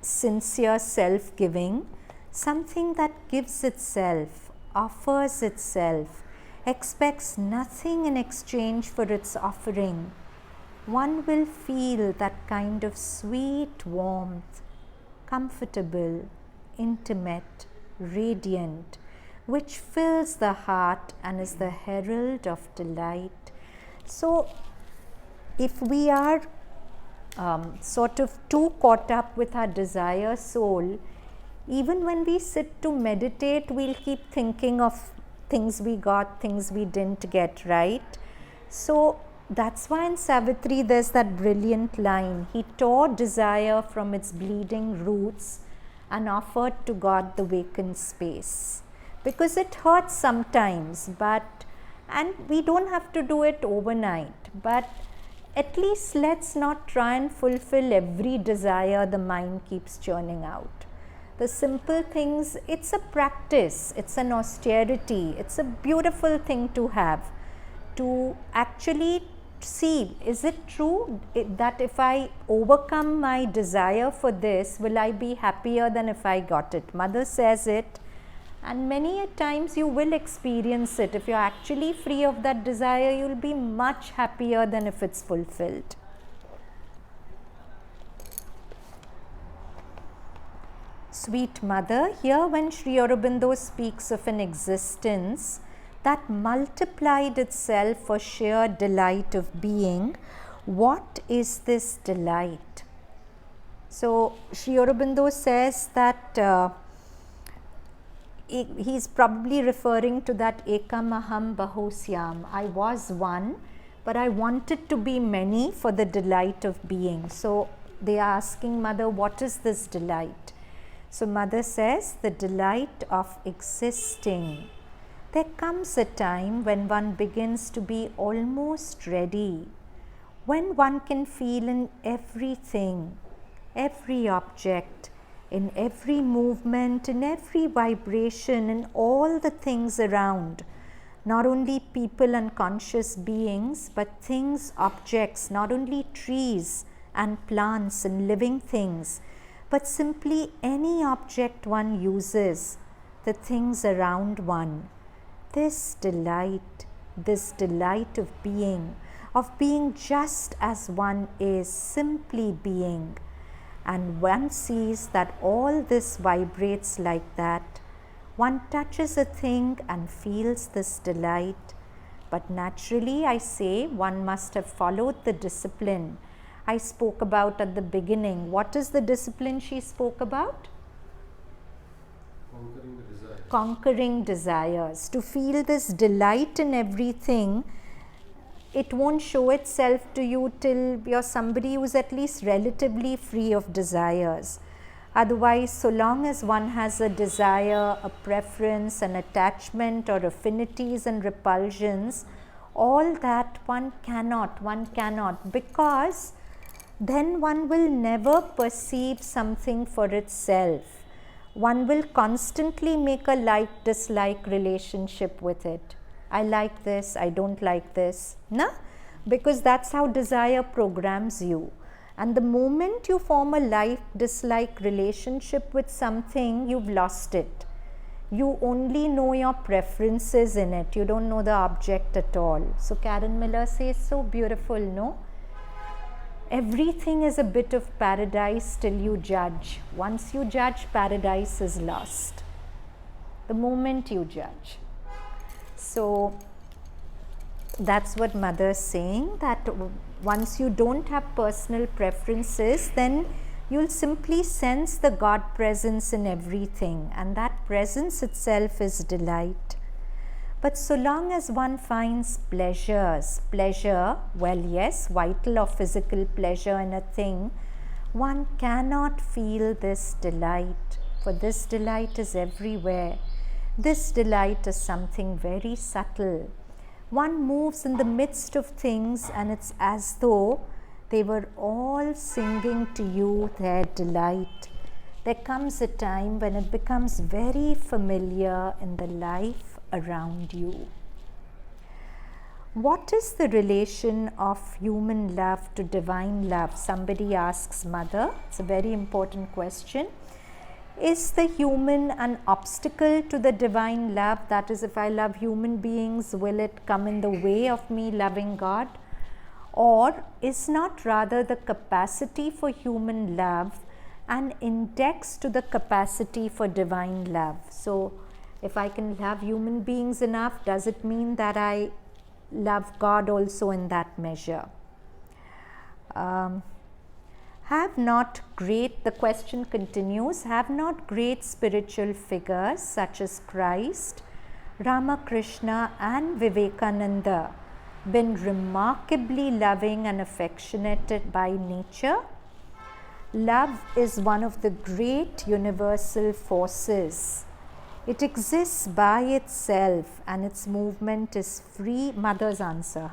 sincere self-giving, something that gives itself, offers itself, expects nothing in exchange for its offering, one will feel that kind of sweet warmth, comfortable, intimate, radiant, which fills the heart and is the herald of delight. So if we are sort of too caught up with our desire soul, even when we sit to meditate, we'll keep thinking of things we got, things we didn't get, right? So that's why in Savitri there's that brilliant line, he tore desire from its bleeding roots and offered to God the vacant space. Because it hurts sometimes, and we don't have to do it overnight, but at least let's not try and fulfill every desire the mind keeps churning out. The simple things, it's a practice, it's an austerity, it's a beautiful thing to have, to actually see, is it true that if I overcome my desire for this, will I be happier than if I got it? Mother says it, and many a times you will experience it. If you're actually free of that desire, you'll be much happier than if it's fulfilled. Sweet Mother, here when Sri Aurobindo speaks of an existence that multiplied itself for sheer delight of being, what is this delight? So Sri Aurobindo says that he's probably referring to that ekamaham bahusyam. I was one, but I wanted to be many for the delight of being. So they are asking Mother, what is this delight? So Mother says, the delight of existing. There comes a time when one begins to be almost ready, when one can feel in everything, every object, in every movement, in every vibration, in all the things around, not only people and conscious beings, but things, objects, not only trees and plants and living things, but simply any object one uses, the things around one. This delight of being just as one is, simply being. And one sees that all this vibrates like that. One touches a thing and feels this delight. But naturally, I say, one must have followed the discipline I spoke about at the beginning. What is the discipline she spoke about? Conquering the desires. Conquering desires. To feel this delight in everything, it won't show itself to you till you're somebody who's at least relatively free of desires. Otherwise, so long as one has a desire, a preference, an attachment, or affinities and repulsions, all that one cannot, because then one will never perceive something for itself. One will constantly make a like-dislike relationship with it. I like this, I don't like this, na? Because that's how desire programs you. And the moment you form a like-dislike relationship with something, you've lost it. You only know your preferences in it. You don't know the object at all. So Karen Miller says so beautiful, no? Everything is a bit of paradise till you judge. Once you judge, paradise is lost. The moment you judge. So that's what Mother is saying, that once you don't have personal preferences, then you'll simply sense the God presence in everything, and that presence itself is delight. But so long as one finds pleasure, well, yes, vital or physical pleasure in a thing, one cannot feel this delight, for this delight is everywhere. This delight is something very subtle. One moves in the midst of things and it's as though they were all singing to you their delight. There comes a time when it becomes very familiar in the life around you. What is the relation of human love to divine love? Somebody asks Mother. It's a very important question. Is the human an obstacle to the divine love? That is, if I love human beings, will it come in the way of me loving God? Or is not rather the capacity for human love an index to the capacity for divine love? So, if I can love human beings enough, does it mean that I love God also in that measure? The question continues, have not great spiritual figures such as Christ, Ramakrishna and Vivekananda been remarkably loving and affectionate by nature? Love is one of the great universal forces. It exists by itself and its movement is free. Mother's answer,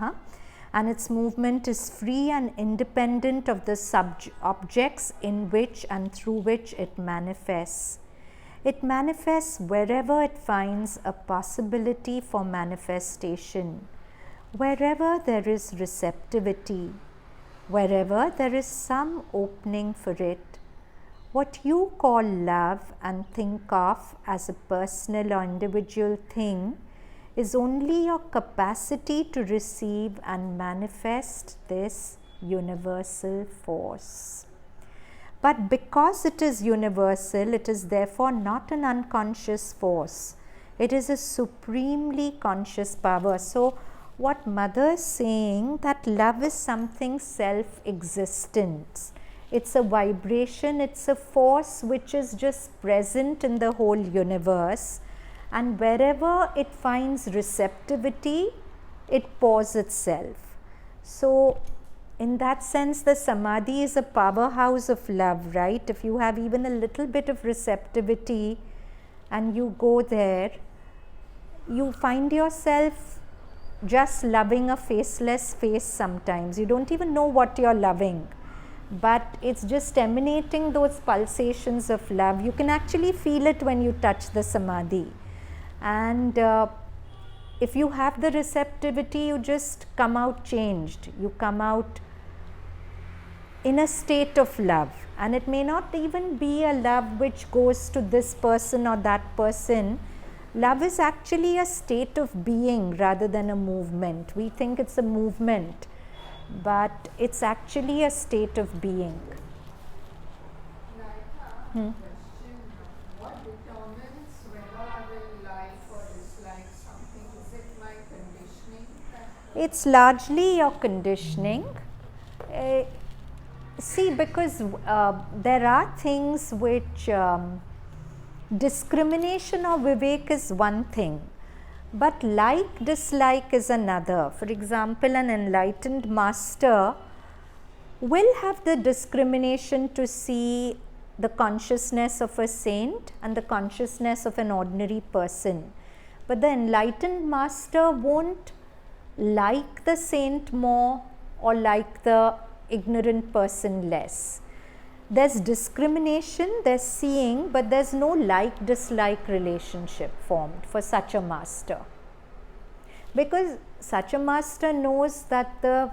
and its movement is free and independent of the objects in which and through which it manifests. It manifests wherever it finds a possibility for manifestation, wherever there is receptivity, wherever there is some opening for it. What you call love and think of as a personal or individual thing is only your capacity to receive and manifest this universal force. But because it is universal, it is therefore not an unconscious force. It is a supremely conscious power. So, what Mother is saying, that love is something self-existent. It's a vibration, it's a force which is just present in the whole universe. And wherever it finds receptivity, it pours itself. So, in that sense, the Samadhi is a powerhouse of love, right? If you have even a little bit of receptivity and you go there, you find yourself just loving a faceless face sometimes. You don't even know what you're loving, but it's just emanating those pulsations of love. You can actually feel it when you touch the Samadhi. And if you have the receptivity, you just come out changed. You come out in a state of love. And it may not even be a love which goes to this person or that person. Love is actually a state of being rather than a movement. We think it's a movement, but it's actually a state of being. Anahita, question. What determines whether I will like or dislike something? Is it my conditioning? It's largely your conditioning. See, because there are things which discrimination or vivek is one thing, but like dislike is another. For example, an enlightened master will have the discrimination to see the consciousness of a saint and the consciousness of an ordinary person. But the enlightened master won't like the saint more or like the ignorant person less. There's discrimination, there's seeing, but there's no like-dislike relationship formed for such a master. Because such a master knows that the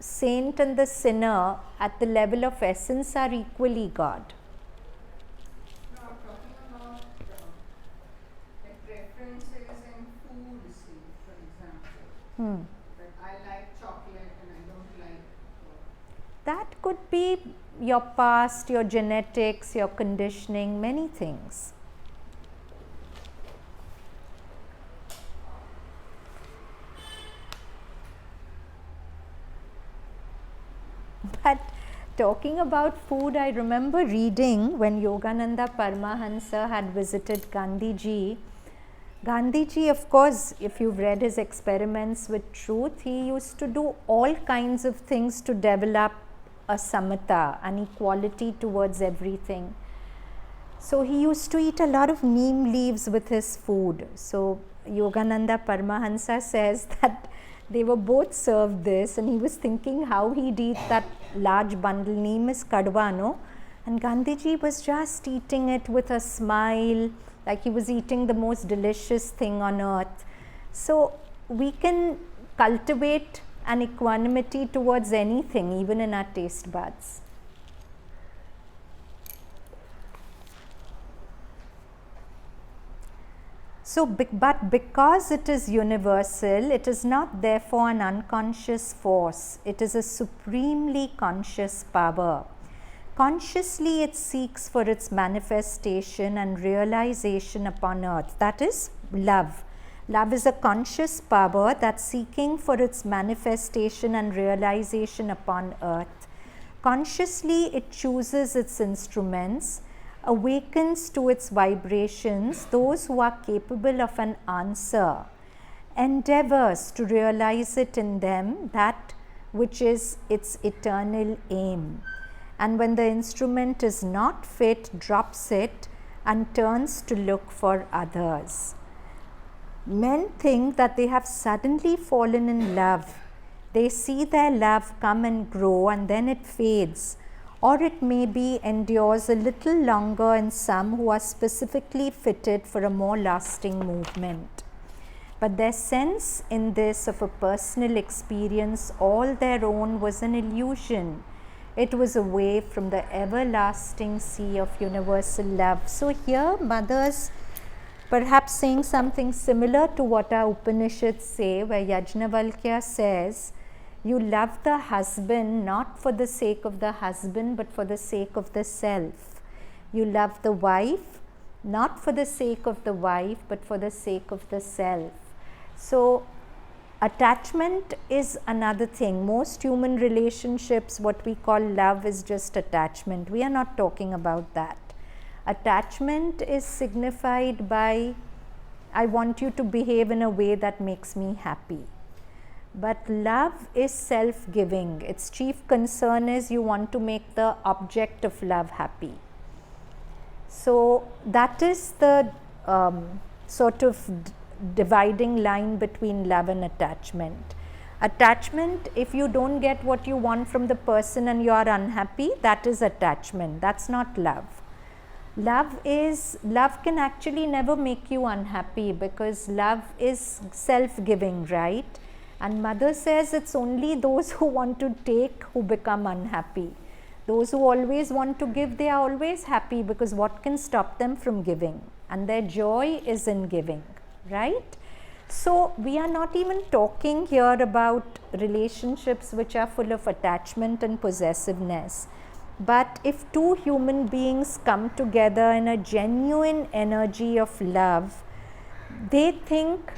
saint and the sinner at the level of essence are equally God. No, I'm talking about like preferences in food, see, for example. That I like chocolate and I don't like. That could be your past, your genetics, your conditioning, many things. But talking about food, I remember reading when Yogananda Paramahansa had visited Gandhiji. Gandhiji, of course, if you've read his experiments with truth, he used to do all kinds of things to develop a samatha, an equality towards everything. So he used to eat a lot of neem leaves with his food. So Yogananda Paramahansa says that they were both served this, and he was thinking how he'd eat that large bundle. Neem is kadwa, no? And Gandhiji was just eating it with a smile, like he was eating the most delicious thing on earth. So we can cultivate an equanimity towards anything, even in our taste buds. So, but because it is universal, it is not therefore an unconscious force. It is a supremely conscious power. Consciously, it seeks for its manifestation and realization upon earth. That is love. Love is a conscious power that's seeking for its manifestation and realization upon earth. Consciously, it chooses its instruments, awakens to its vibrations those who are capable of an answer, endeavors to realize it in them, that which is its eternal aim. And when the instrument is not fit, drops it and turns to look for others. Men think that they have suddenly fallen in love. They see their love come and grow and then it fades, or it maybe endures a little longer in some who are specifically fitted for a more lasting movement. But their sense in this of a personal experience all their own was an illusion. It was away from the everlasting sea of universal love. So here mothers perhaps saying something similar to what our Upanishads say, where Yajnavalkya says, you love the husband not for the sake of the husband but for the sake of the self. You love the wife not for the sake of the wife but for the sake of the self. So attachment is another thing. Most human relationships, what we call love, is just attachment. We are not talking about that. Attachment is signified by, I want you to behave in a way that makes me happy. But love is self-giving. Its chief concern is you want to make the object of love happy. So that is the sort of dividing line between love and attachment. Attachment, if you don't get what you want from the person and you are unhappy, that is attachment. That's not love. Love can actually never make you unhappy, because love is self-giving, right? And mother says it's only those who want to take who become unhappy. Those who always want to give, they are always happy, because what can stop them from giving? And their joy is in giving, right? So we are not even talking here about relationships which are full of attachment and possessiveness. But if two human beings come together in a genuine energy of love, they think,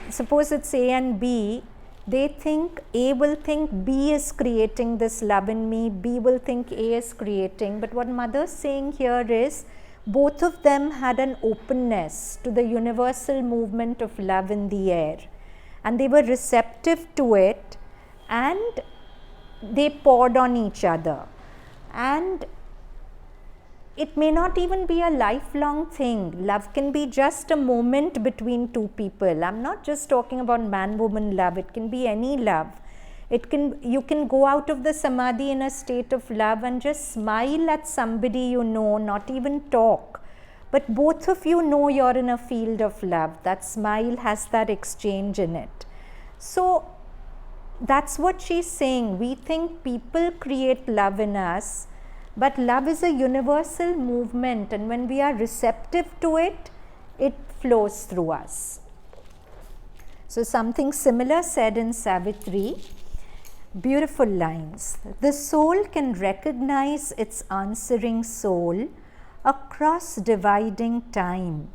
suppose it's A and B, They think, A will think B is creating this love in me, B will think A is creating. But what mother is saying here is, both of them had an openness to the universal movement of love in the air. And they were receptive to it, and they poured on each other. And it may not even be a lifelong thing. Love can be just a moment between two people. I'm not just talking about man-woman love. It can be any love. You can go out of the samadhi in a state of love and just smile at somebody you know, not even talk. But both of you know you're in a field of love. That smile has that exchange in it. So that's what she's saying. We think people create love in us, but love is a universal movement, and when we are receptive to it, it flows through us. So something similar said in Savitri, beautiful lines. The soul can recognize its answering soul across dividing time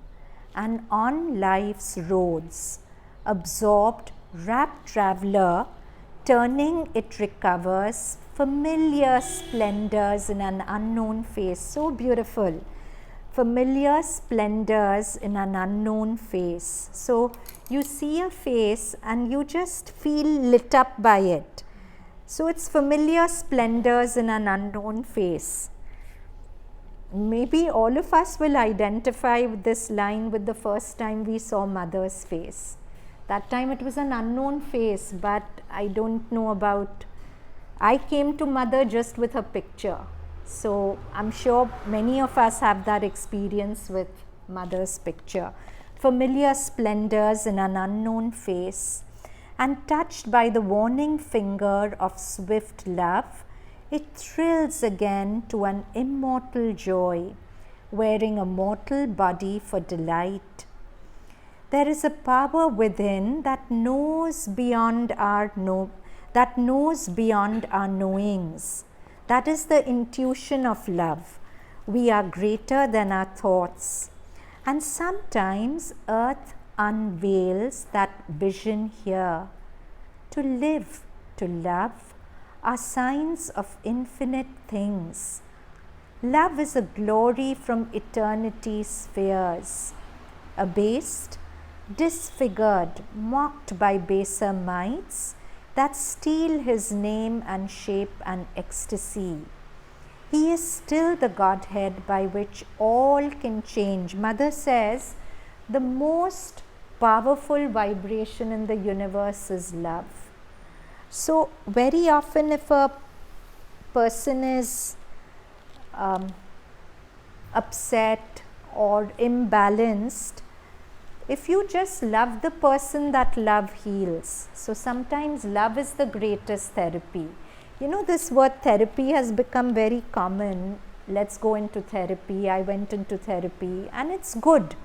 and on life's roads. Absorbed, rapt traveler, turning it recovers familiar splendors in an unknown face. So beautiful. Familiar splendors in an unknown face. So you see a face and you just feel lit up by it. So it's familiar splendors in an unknown face. Maybe all of us will identify with this line with the first time we saw mother's face. That time it was an unknown face, but I don't know about, I came to mother just with her picture. So I'm sure many of us have that experience with mother's picture. Familiar splendors in an unknown face, and touched by the warning finger of swift love, it thrills again to an immortal joy, wearing a mortal body for delight. There is a power within that knows beyond our knowings. That is the intuition of love. We are greater than our thoughts. And sometimes earth unveils that vision here. To live, to love, are signs of infinite things. Love is a glory from eternity's spheres. Abased, disfigured, mocked by baser mites that steal his name and shape and ecstasy. He is still the Godhead by which all can change. Mother says the most powerful vibration in the universe is love. So very often if a person is upset or imbalanced, if you just love the person, that love heals. So sometimes love is the greatest therapy. You know, this word therapy has become very common. Let's go into therapy. I went into therapy and it's good.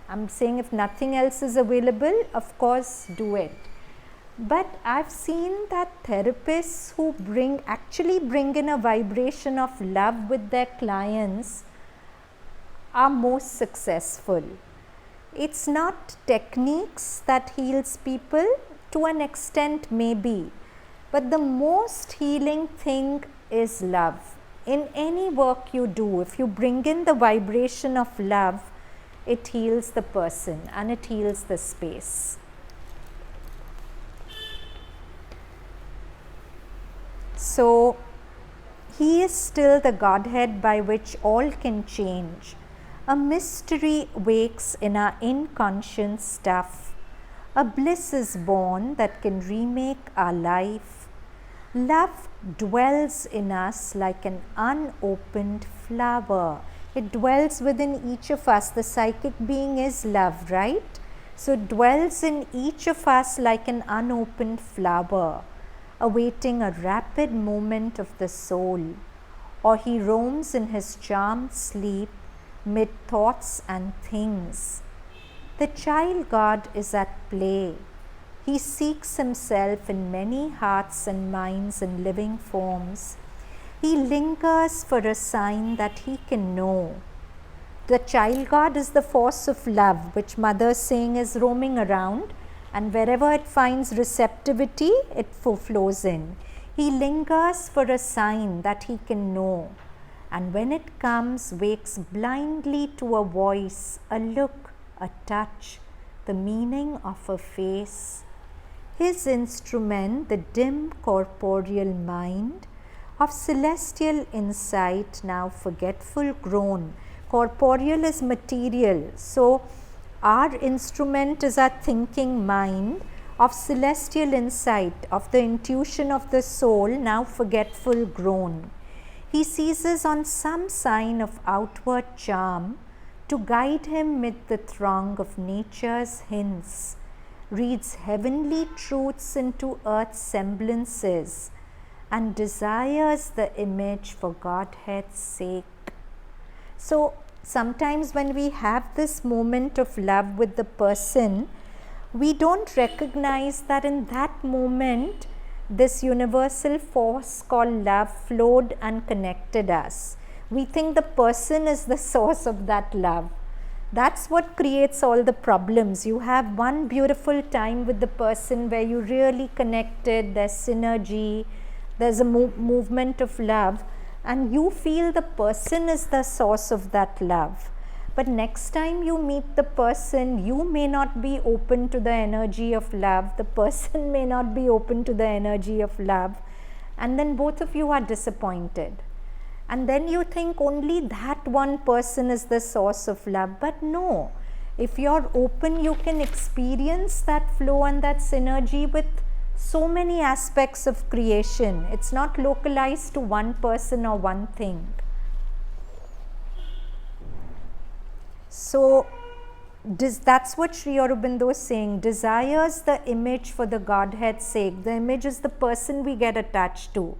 I'm saying if nothing else is available, of course do it. But I've seen that therapists who actually bring in a vibration of love with their clients are most successful. It's not techniques that heals people, to an extent maybe, but the most healing thing is love. In any work you do, if you bring in the vibration of love, it heals the person and it heals the space. So, he is still the Godhead by which all can change. A mystery wakes in our inconscient stuff. A bliss is born that can remake our life. Love dwells in us like an unopened flower. It dwells within each of us. The psychic being is love, right? So it dwells in each of us like an unopened flower, awaiting a rapid moment of the soul. Or he roams in his charmed sleep mid thoughts and things. The child God is at play. He seeks himself in many hearts and minds and living forms. He lingers for a sign that he can know. The child God is the force of love, which Mother is saying is roaming around, and wherever it finds receptivity, it flows in. He lingers for a sign that he can know, and when it comes, wakes blindly to a voice, a look, a touch, the meaning of a face. His instrument, the dim corporeal mind, of celestial insight, now forgetful grown. Corporeal is material, so our instrument is our thinking mind, of celestial insight, of the intuition of the soul, now forgetful grown. He seizes on some sign of outward charm to guide him mid the throng of nature's hints, reads heavenly truths into earth's semblances, and desires the image for Godhead's sake. So sometimes when we have this moment of love with the person, we don't recognize that in that moment this universal force called love flowed and connected us. We think the person is the source of that love. That's what creates all the problems. You have one beautiful time with the person where you really connected, there's synergy, there's a movement of love, and you feel the person is the source of that love. But next time you meet the person, you may not be open to the energy of love, the person may not be open to the energy of love, and then both of you are disappointed. And then you think only that one person is the source of love. But no, if you're open, you can experience that flow and that synergy with so many aspects of creation. It's not localized to one person or one thing. So that's what Sri Aurobindo is saying. Desires the image for the Godhead's sake. The image is the person we get attached to.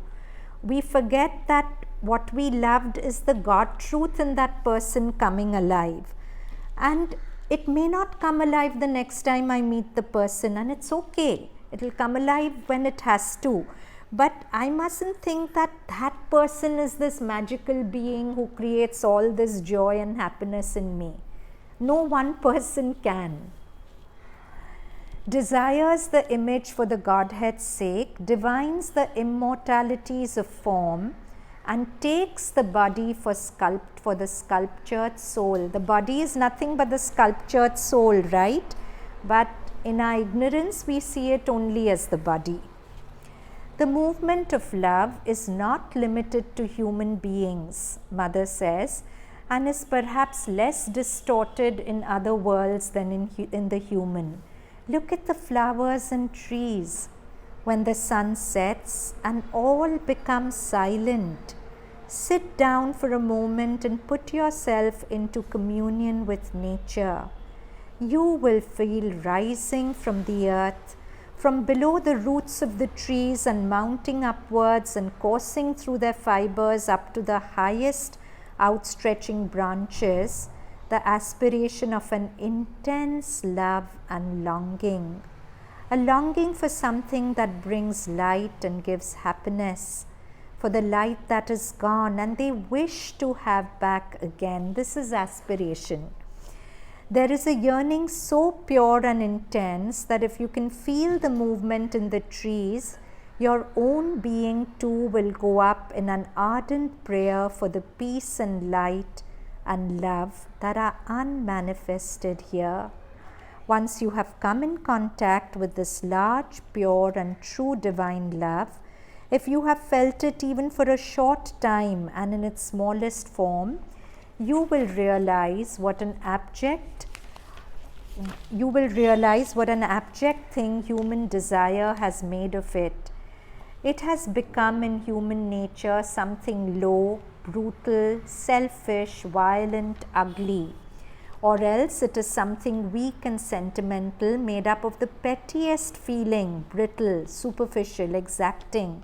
We forget that what we loved is the God truth in that person coming alive. And it may not come alive the next time I meet the person, and it's okay. It will come alive when it has to. But I mustn't think that that person is this magical being who creates all this joy and happiness in me. No one person can. Desires the image for the Godhead's sake, divines the immortalities of form, and takes the body for the sculptured soul. The body is nothing but the sculptured soul, right? But in our ignorance, we see it only as the body. The movement of love is not limited to human beings, Mother says, and is perhaps less distorted in other worlds than in the human. Look at the flowers and trees. When the sun sets and all becomes silent, sit down for a moment and put yourself into communion with nature. You will feel rising from the earth, from below the roots of the trees and mounting upwards and coursing through their fibers up to the highest outstretching branches, the aspiration of an intense love and longing. A longing for something that brings light and gives happiness, for the light that is gone and they wish to have back again. This is aspiration. There is a yearning so pure and intense that if you can feel the movement in the trees, your own being too will go up in an ardent prayer for the peace and light and love that are unmanifested here. Once you have come in contact with this large, pure and true divine love, if you have felt it even for a short time and in its smallest form, you will realize what an abject thing human desire has made of it. It has become in human nature something low, brutal, selfish, violent, ugly. Or else it is something weak and sentimental, made up of the pettiest feeling, brittle, superficial, exacting.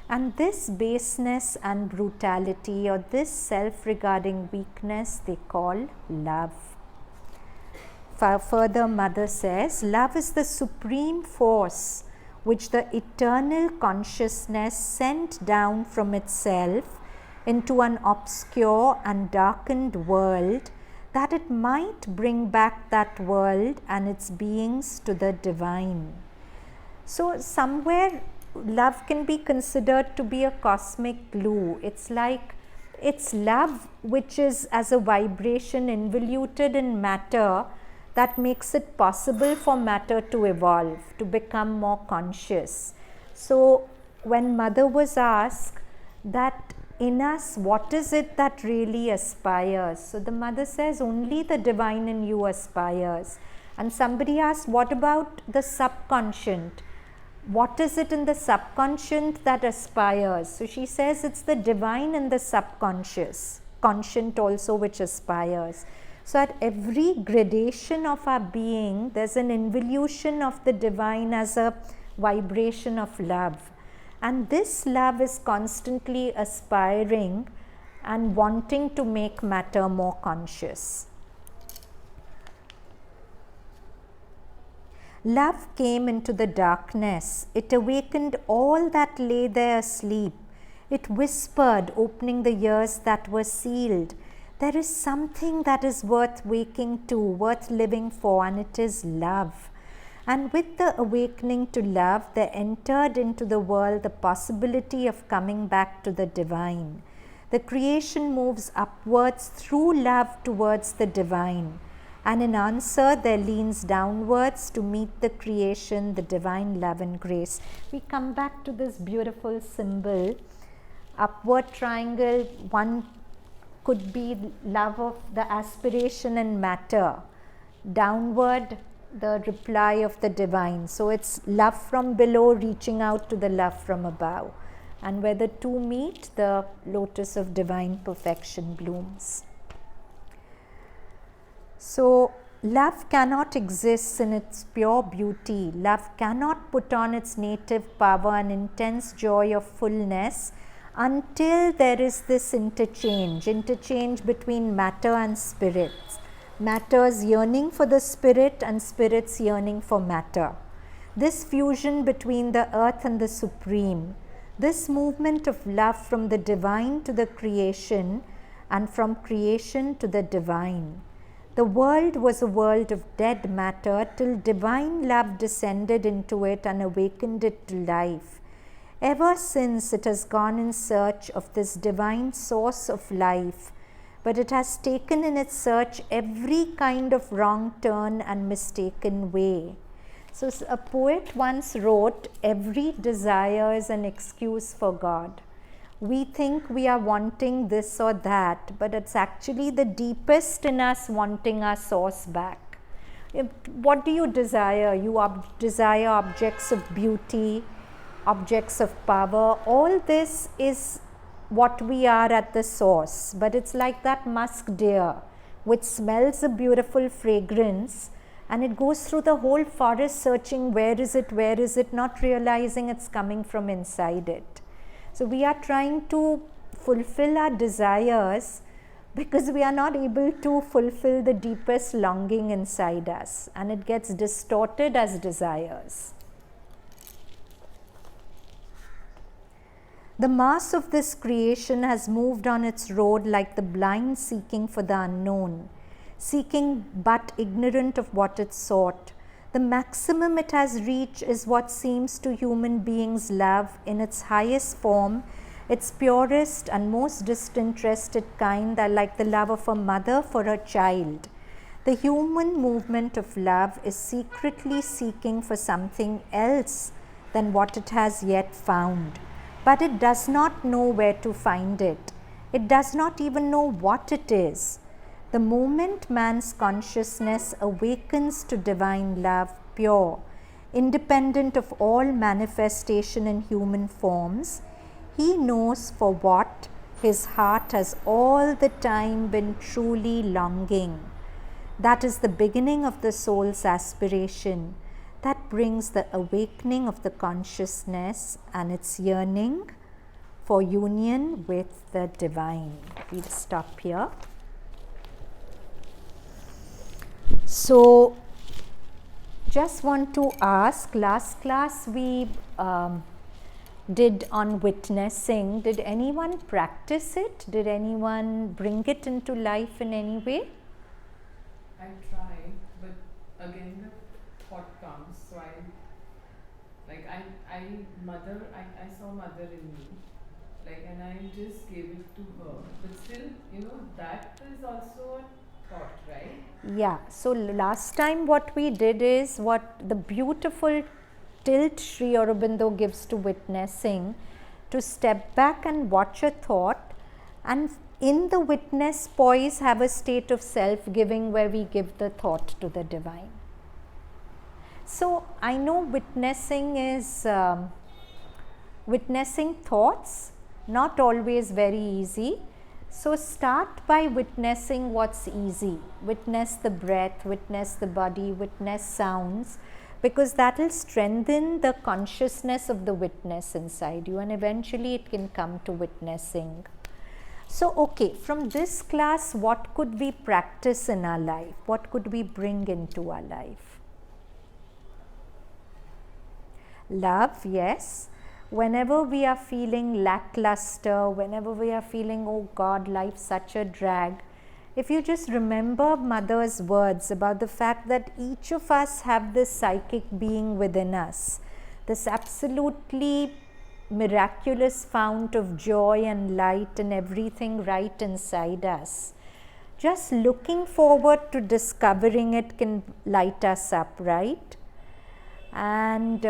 And this baseness and brutality, or this self-regarding weakness, they call love. Further, Mother says, love is the supreme force which the eternal consciousness sent down from itself into an obscure and darkened world that it might bring back that world and its beings to the divine. So somewhere love can be considered to be a cosmic glue. It's like it's love which is as a vibration involuted in matter that makes it possible for matter to evolve, to become more conscious. So when Mother was asked that in us, what is it that really aspires? So the Mother says, only the divine in you aspires. And somebody asked, what about the subconscious? What is it in the subconscious that aspires? So she says, it's the divine in the subconscious, conscient also, which aspires. So at every gradation of our being, there's an involution of the divine as a vibration of love. And this love is constantly aspiring and wanting to make matter more conscious. Love came into the darkness. It awakened all that lay there asleep. It whispered, opening the ears that were sealed. There is something that is worth waking to, worth living for, and it is love. And with the awakening to love, there entered into the world the possibility of coming back to the divine. The creation moves upwards through love towards the divine. And in answer, there leans downwards to meet the creation, the divine love and grace. We come back to this beautiful symbol, upward triangle. One could be love of the aspiration and matter. Downward, the reply of the divine. So it's love from below reaching out to the love from above. And where the two meet, the lotus of divine perfection blooms. So love cannot exist in its pure beauty. Love cannot put on its native power and intense joy of fullness until there is this interchange between matter and spirits. Matter's yearning for the spirit and spirit's yearning for matter. This fusion between the earth and the supreme. This movement of love from the divine to the creation and from creation to the divine. The world was a world of dead matter till divine love descended into it and awakened it to life. Ever since it has gone in search of this divine source of life, but it has taken in its search every kind of wrong turn and mistaken way. So a poet once wrote, every desire is an excuse for God. We think we are wanting this or that, but it's actually the deepest in us wanting our source back. What do you desire? You desire objects of beauty, objects of power. All this is what we are at the source, but it's like that musk deer which smells a beautiful fragrance and it goes through the whole forest searching where is it, not realizing it's coming from inside it. So we are trying to fulfill our desires because we are not able to fulfill the deepest longing inside us, and it gets distorted as desires. The mass of this creation has moved on its road like the blind seeking for the unknown, seeking but ignorant of what it sought. The maximum it has reached is what seems to human beings love in its highest form, its purest and most disinterested kind, that like the love of a mother for her child. The human movement of love is secretly seeking for something else than what it has yet found. But it does not know where to find it. It does not even know what it is. The moment man's consciousness awakens to divine love, pure, independent of all manifestation in human forms, he knows for what his heart has all the time been truly longing. That is the beginning of the soul's aspiration. That brings the awakening of the consciousness and its yearning for union with the divine. We'll stop here. So, just want to ask, last class we did on witnessing. Did anyone practice it? Did anyone bring it into life in any way? again the thought comes. So I saw mother in me, like, and I just gave it to her. But still, that is also a thought, right? Yeah, so last time what we did is what the beautiful tilt Sri Aurobindo gives to witnessing, to step back and watch a thought, and in the witness poise have a state of self-giving where we give the thought to the divine. So I know witnessing is witnessing thoughts, not always very easy. So start by witnessing what's easy. Witness the breath, witness the body, witness sounds, because that will strengthen the consciousness of the witness inside you, and eventually it can come to witnessing. So, okay, from this class, what could we practice in our life? What could we bring into our life? Love, yes. Whenever we are feeling lackluster, whenever we are feeling, oh God, life's such a drag, if you just remember Mother's words about the fact that each of us have this psychic being within us, this absolutely miraculous fount of joy and light and everything right inside us, just looking forward to discovering it can light us up, right? And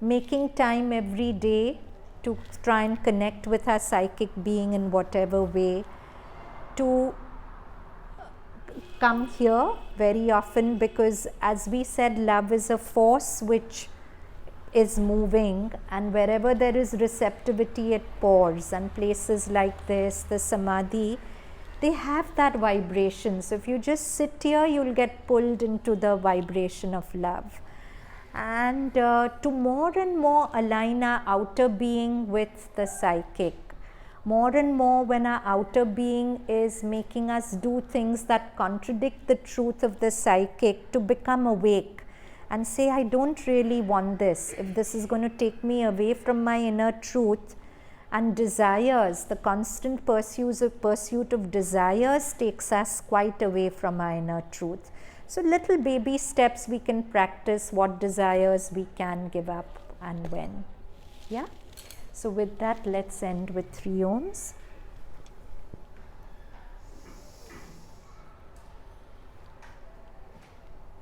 making time every day to try and connect with our psychic being in whatever way, to come here very often, because as we said, love is a force which is moving, and wherever there is receptivity it pours, and places like this, the samadhi, they have that vibration. So if you just sit here, you'll get pulled into the vibration of love. And to more and more align our outer being with the psychic. More and more when our outer being is making us do things that contradict the truth of the psychic, to become awake and say, I don't really want this. If this is going to take me away from my inner truth, and desires, the constant pursuit of desires takes us quite away from our inner truth. So little baby steps we can practice what desires we can give up and when. Yeah. So with that, let's end with 3 ohms.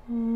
Mm.